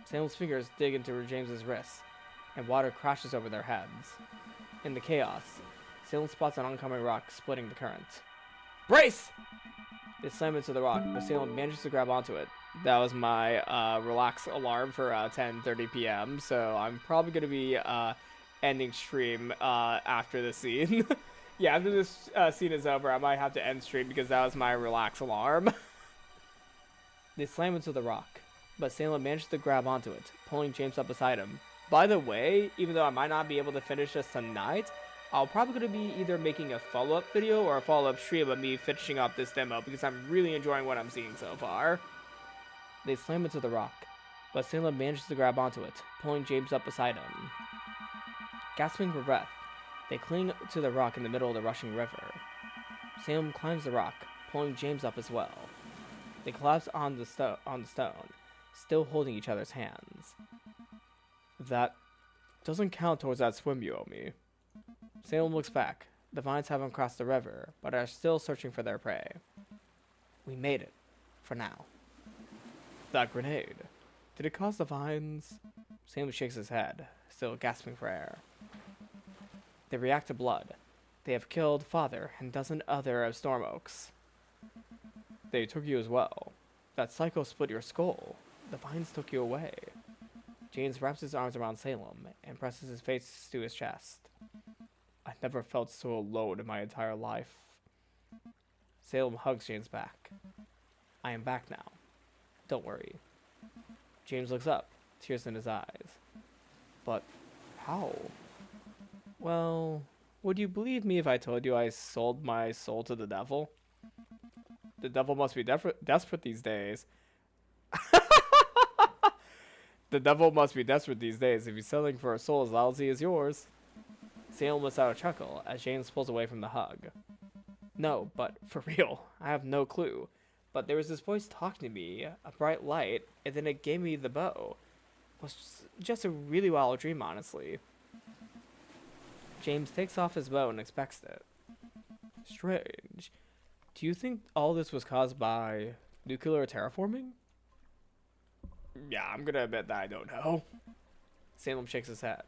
Salem's fingers dig into James's wrists, and water crashes over their heads. In the chaos, Salem spots an oncoming rock splitting the current. Brace! They slam into the rock, but Salem manages to grab onto it. That was my relax alarm for 10:30 p.m., so I'm probably going to be ending stream after the scene. Yeah, after this scene is over, I might have to end stream because that was my relax alarm. They slam into the rock, but Salem manages to grab onto it, pulling James up beside him. By the way, even though I might not be able to finish this tonight, I'm probably going to be either making a follow-up video or a follow-up stream of me finishing up this demo because I'm really enjoying what I'm seeing so far. They slam into the rock, but Salem manages to grab onto it, pulling James up beside him. Gasping for breath, they cling to the rock in the middle of the rushing river. Salem climbs the rock, pulling James up as well. They collapse on the stone, still holding each other's hands. That doesn't count towards that swim you owe me. Salem looks back. The vines haven't crossed the river, but are still searching for their prey. We made it. For now. That grenade. Did it cause the vines? Salem shakes his head, still gasping for air. They react to blood. They have killed Father and dozen other of Storm Oaks. They took you as well. That psycho split your skull. The vines took you away. James wraps his arms around Salem and presses his face to his chest. I never felt so alone in my entire life. Salem hugs James back. I am back now. Don't worry. James looks up, tears in his eyes. But how? Well, would you believe me if I told you I sold my soul to the devil? The devil must be desperate these days. The devil must be desperate these days if he's selling for a soul as lousy as yours. Salem lets out a chuckle as James pulls away from the hug. No, but for real, I have no clue. but there was this voice talking to me, a bright light, and then it gave me the bow. It was just a really wild dream, honestly. James takes off his bow and inspects it. Strange. Do you think all this was caused by nuclear terraforming? Yeah, I'm gonna admit that I don't know. Salem shakes his head.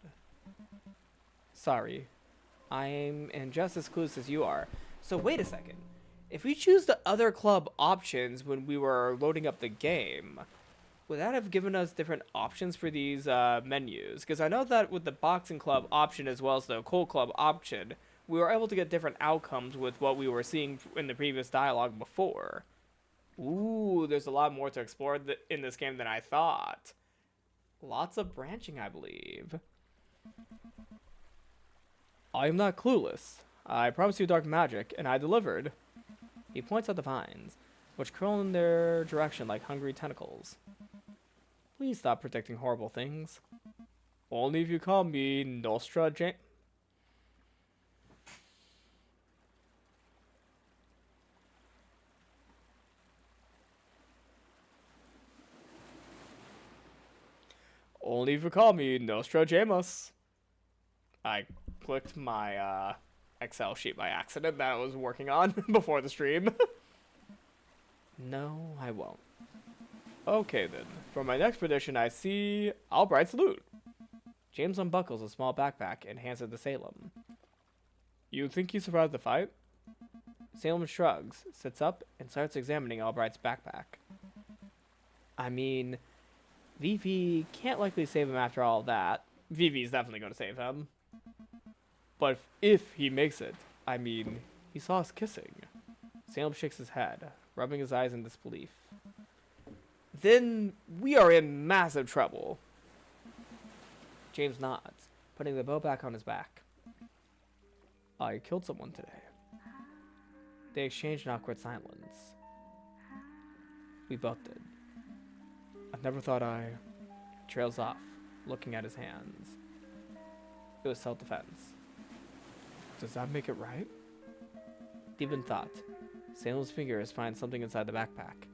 Sorry. I'm in just as clueless as you are. So wait a second. If we choose the other club options when we were loading up the game, would that have given us different options for these menus? Because I know that with the boxing club option as well as the coal club option, we were able to get different outcomes with what we were seeing in the previous dialogue before. Ooh, there's a lot more to explore in this game than I thought. Lots of branching, I believe. I am not clueless. I promised you dark magic, and I delivered. He points at the vines, which curl in their direction like hungry tentacles. Please stop predicting horrible things. Only if you call me Nostra Jane. Only if you call me Nostradamus. I clicked my Excel sheet by accident that I was working on before the stream. No, I won't. Okay then. For my next prediction, I see Albright's loot. James unbuckles a small backpack and hands it to Salem. You think he survived the fight? Salem shrugs, sits up, and starts examining Albright's backpack. I mean, Vivi can't likely save him after all that. Vivi's definitely going to save him. But if he makes it, I mean, he saw us kissing. Salem shakes his head, rubbing his eyes in disbelief. Then we are in massive trouble. James nods, putting the bow back on his back. I killed someone today. They exchanged an awkward silence. We both did. I never thought I... Trails off, looking at his hands. It was self-defense. Does that make it right? Deep in thought, Salem's fingers find something inside the backpack.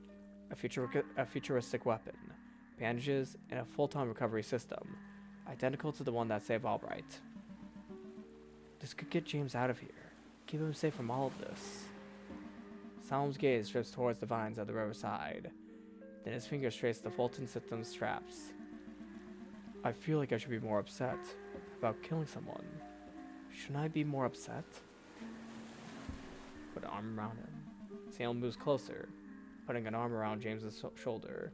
A futuristic weapon, bandages, and a full-time recovery system, identical to the one that saved Albright. This could get James out of here, keep him safe from all of this. Salem's gaze drifts towards the vines at the riverside. Then his fingers trace the Fulton system straps. I feel like I should be more upset about killing someone. Shouldn't I be more upset? Put an arm around him. Salem moves closer, putting an arm around James's shoulder.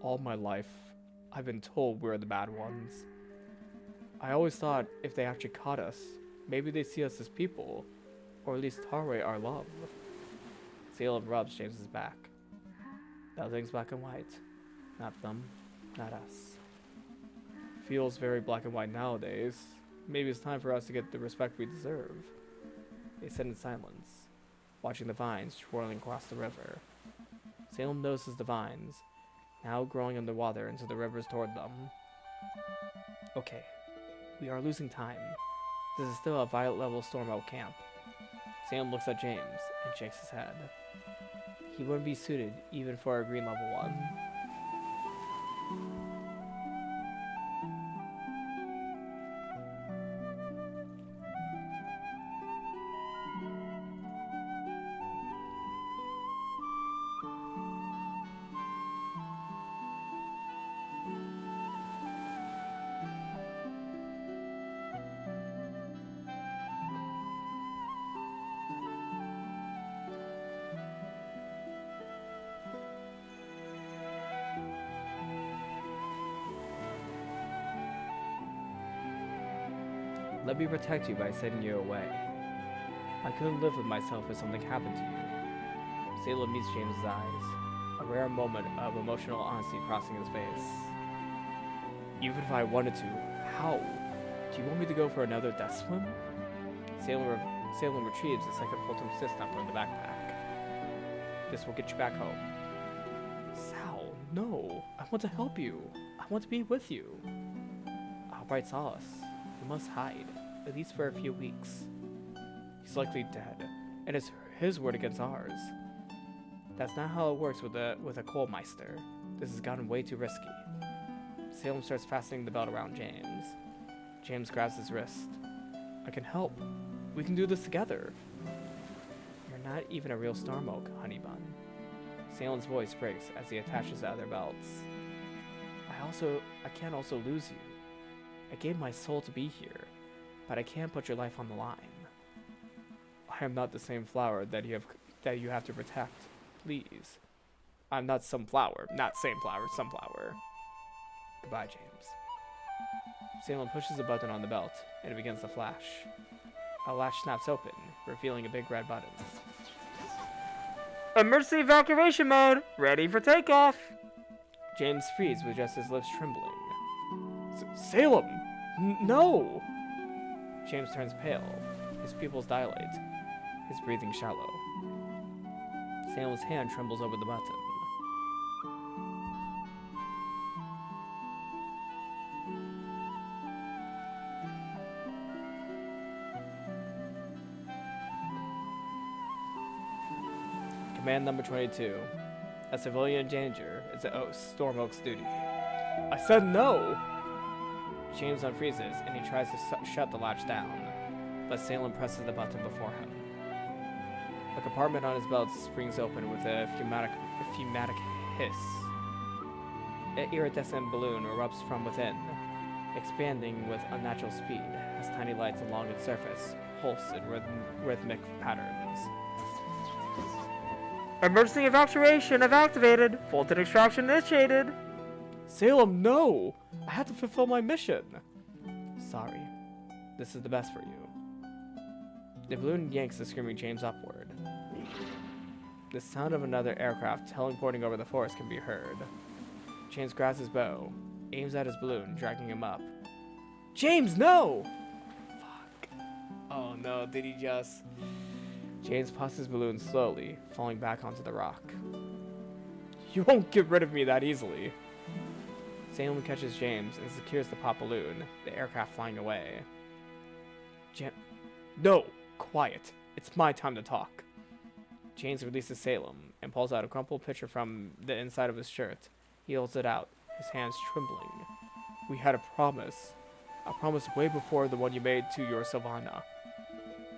All my life, I've been told we're the bad ones. I always thought if they actually caught us, maybe they'd see us as people, or at least tolerate our love. Salem rubs James's back. Everything's black and white. Not them, not us. Feels very black and white nowadays. Maybe it's time for us to get the respect we deserve. They sit in silence, watching the vines twirling across the river. Salem notices the vines, now growing underwater into the rivers toward them. Okay, we are losing time. This is still a violet level storm out camp. Salem looks at James and shakes his head. He wouldn't be suited even for a green level one. Let me protect you by sending you away. I couldn't live with myself if something happened to you. Salem meets James's eyes, a rare moment of emotional honesty crossing his face. Even if I wanted to, how? Do you want me to go for another death swim? Salem retrieves the second Fulton system from the backpack. This will get you back home. Sal, no. I want to help you. I want to be with you. Albright saw us. We must hide, at least for a few weeks. He's likely dead, and it's his word against ours. That's not how it works with a coal meister. This has gotten way too risky. Salem starts fastening the belt around James. James grabs his wrist. I can help. We can do this together. You're not even a real Starmilk, honey bun. Salem's voice breaks as he attaches the other belts. I can't also lose you. I gave my soul to be here, but I can't put your life on the line. I am not the same flower that you have to protect. Please. I'm not some flower. Not same flower, some flower. Goodbye, James. Salem pushes a button on the belt, and it begins to flash. A latch snaps open, revealing a big red button. Emergency evacuation mode! Ready for takeoff! James freezes with just his lips trembling. Salem! No! James turns pale. His pupils dilate. His breathing shallow. Salem's hand trembles over the button. Command number 22. A civilian in danger is at Stormilk's duty. I said no! James unfreezes and he tries to shut the latch down, but Salem presses the button before him. A compartment on his belt springs open with a fumatic hiss. An iridescent balloon erupts from within, expanding with unnatural speed as tiny lights along its surface pulse in rhythmic patterns. Emergency evacuation activated. Voltage extraction initiated. Salem, no! I had to fulfill my mission. Sorry. This is the best for you. The balloon yanks the screaming James upward. The sound of another aircraft teleporting over the forest can be heard. James grabs his bow, aims at his balloon, dragging him up. James, no! Fuck. Oh no, did he just... James pops his balloon slowly, falling back onto the rock. You won't get rid of me that easily. Salem catches James and secures the pop balloon, the aircraft flying away. No! Quiet. It's my time to talk. James releases Salem and pulls out a crumpled picture from the inside of his shirt. He holds it out, his hands trembling. We had a promise way before the one you made to your Sylvana.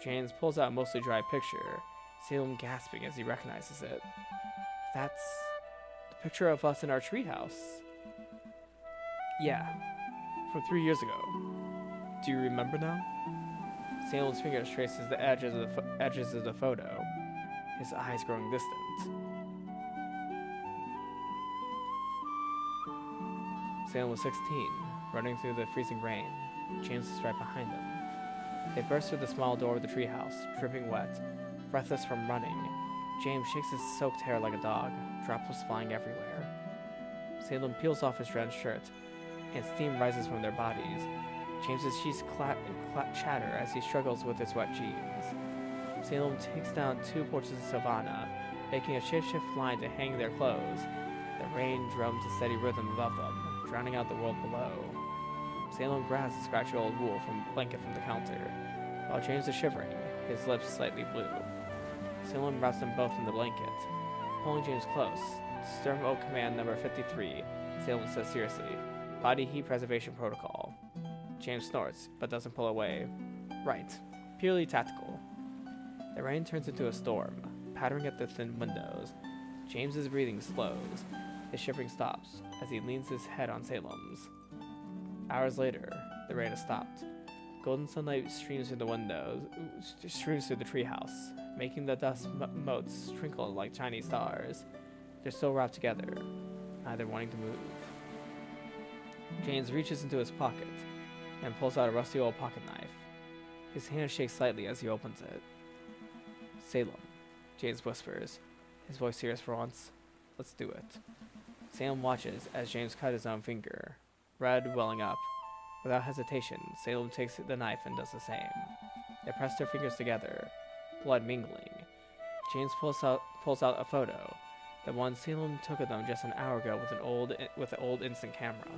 James pulls out a mostly dry picture, Salem gasping as he recognizes it. That's the picture of us in our treehouse. Yeah, from 3 years ago. Do you remember now? Salem's fingers traces the edges of the photo, his eyes growing distant. Salem was 16, running through the freezing rain. James was right behind them. They burst through the small door of the treehouse, dripping wet, breathless from running. James shakes his soaked hair like a dog, droplets flying everywhere. Salem peels off his drenched shirt, and steam rises from their bodies. James's sheets chatter as he struggles with his wet jeans. Salem takes down 2 porches of Savannah, making a shift line to hang their clothes. The rain drums a steady rhythm above them, drowning out the world below. Salem grabs the scratchy old wool blanket from the counter, while James is shivering, his lips slightly blue. Salem wraps them both in the blanket. Pulling James close, Sturm Oak Command number 53, Salem says seriously, Body heat preservation protocol. James snorts, but doesn't pull away. Right. Purely tactical. The rain turns into a storm, pattering at the thin windows. James's breathing slows. His shivering stops as he leans his head on Salem's. Hours later, the rain has stopped. Golden sunlight streams through the windows, streams through the treehouse, making the dust motes twinkle like Chinese stars. They're still wrapped together, neither wanting to move. James reaches into his pocket and pulls out a rusty old pocket knife. His hand shakes slightly as he opens it. Salem, James whispers, his voice serious for once. Let's do it. Salem watches as James cuts his own finger, red welling up. Without hesitation, Salem takes the knife and does the same. They press their fingers together, blood mingling. James pulls out a photo, the one Salem took of them just an hour ago with an old instant camera.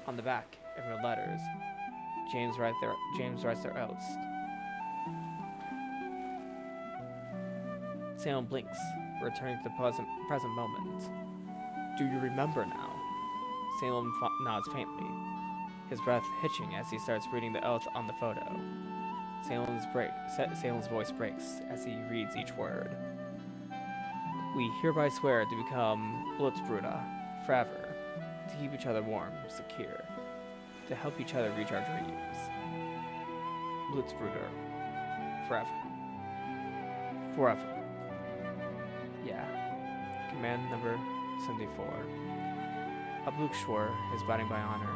On the back, in red letters, James writes their oaths. Salem blinks, returning to the present moment. Do you remember now? Salem nods faintly, his breath hitching as he starts reading the oath on the photo. Salem's voice breaks as he reads each word. We hereby swear to become Blitzbrüder forever, to keep each other warm, secure, to help each other reach our dreams. Blitzbrüder forever. Forever. Yeah. Command number 74. A Blutschwur is abiding by honor.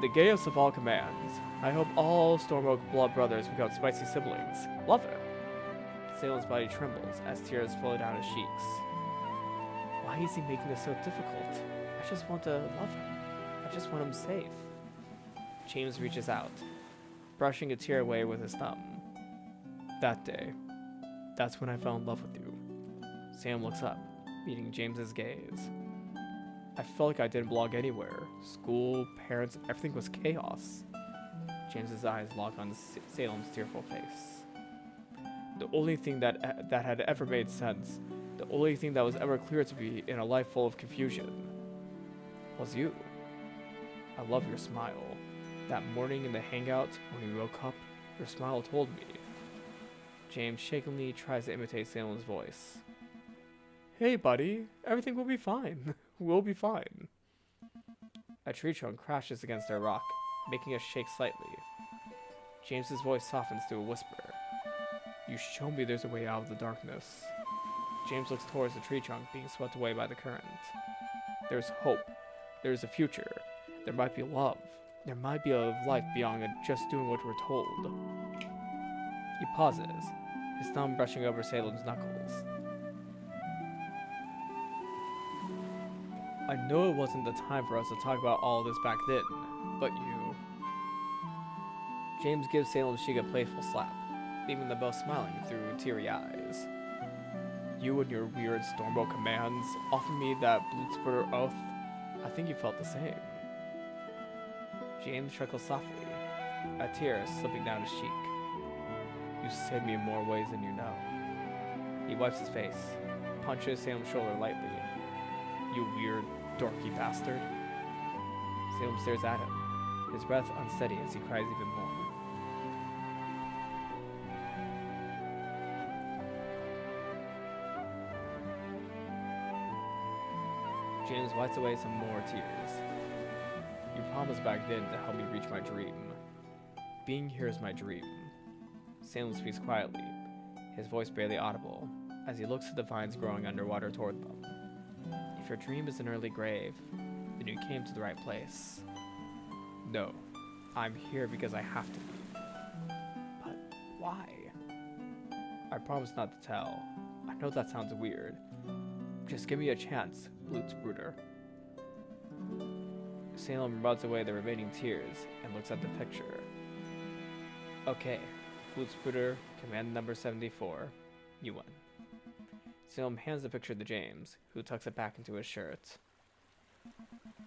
The gayest of all commands. I hope all Stormoak blood brothers become spicy siblings. Love it. Salem's body trembles as tears flow down his cheeks. Why is he making this so difficult? I just want to love him. I just want him safe. James reaches out, brushing a tear away with his thumb. That day, that's when I fell in love with you. Sam looks up, meeting James's gaze. I felt like I didn't belong anywhere. School, parents, everything was chaos. James's eyes lock on Salem's tearful face. The only thing that had ever made sense, the only thing that was ever clear to me in a life full of confusion, was you. I love your smile. That morning in the hangout, when we woke up, your smile told me. James shakily tries to imitate Salem's voice. Hey, buddy, everything will be fine. We'll be fine. A tree trunk crashes against a rock, making us shake slightly. James's voice softens to a whisper. You showed me there's a way out of the darkness. James looks towards the tree trunk being swept away by the current. There's hope. There's a future. There might be love. There might be a life beyond just doing what we're told. He pauses, his thumb brushing over Salem's knuckles. I know it wasn't the time for us to talk about all this back then, but you... James gives Salem's cheek a playful slap, leaving them both smiling through teary eyes. You and your weird Stormbolt commands offered me that Blitzbrüder oath. I think you felt the same. James chuckles softly, a tear slipping down his cheek. You saved me in more ways than you know. He wipes his face, punches Salem's shoulder lightly. You weird, dorky bastard. Salem stares at him, his breath unsteady as he cries even more. James wipes away some more tears. You promised back then to help me reach my dream. Being here is my dream. Salem speaks quietly, his voice barely audible, as he looks at the vines growing underwater toward them. If your dream is an early grave, then you came to the right place. No, I'm here because I have to be. But why? I promise not to tell. I know that sounds weird. Just give me a chance, Blitzbrüder. Salem rubs away the remaining tears and looks at the picture. Okay, Blitzbrüder, command number 74. You win. Salem hands the picture to James, who tucks it back into his shirt.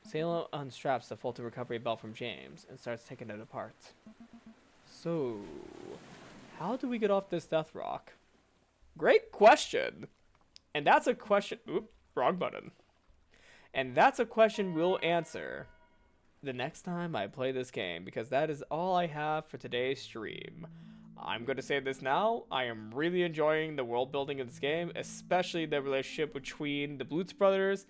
Salem unstraps the Fulton recovery belt from James and starts taking it apart. So, how do we get off this death rock? Great question! And that's a question... Oop, wrong button. And that's a question we'll answer the next time I play this game, because that is all I have for today's stream. I'm going to say this now, I am really enjoying the world building in this game, especially the relationship between the Blutz brothers,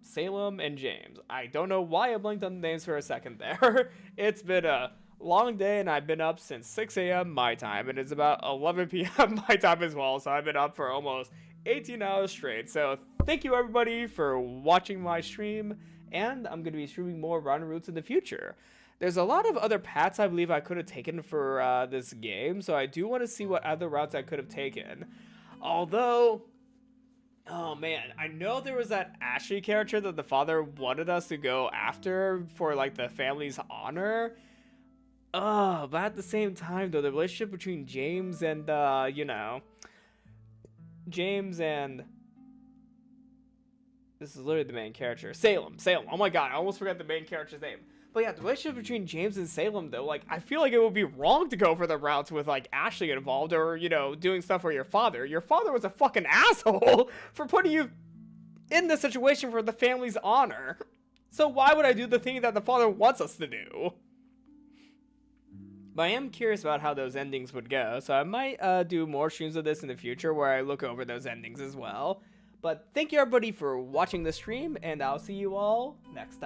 Salem, and James. I don't know why I blinked on the names for a second there. It's been a long day and I've been up since 6 a.m. my time, and it's about 11 p.m. my time as well, so I've been up for almost 18 hours straight. So thank you everybody for watching my stream, and I'm going to be streaming more Rottenroots in the future. There's a lot of other paths I believe I could have taken for this game, so I do want to see what other routes I could have taken. Although, oh man, I know there was that Ashley character that the father wanted us to go after for like the family's honor. But at the same time though, the relationship between James and, James and... This is literally the main character. Salem. Oh my god, I almost forgot the main character's name. But yeah, the relationship between James and Salem, though, like, I feel like it would be wrong to go for the routes with, like, Ashley involved or, you know, doing stuff for your father. Your father was a fucking asshole for putting you in this situation for the family's honor. So why would I do the thing that the father wants us to do? But I am curious about how those endings would go, so I might do more streams of this in the future where I look over those endings as well. But thank you everybody for watching the stream, and I'll see you all next time.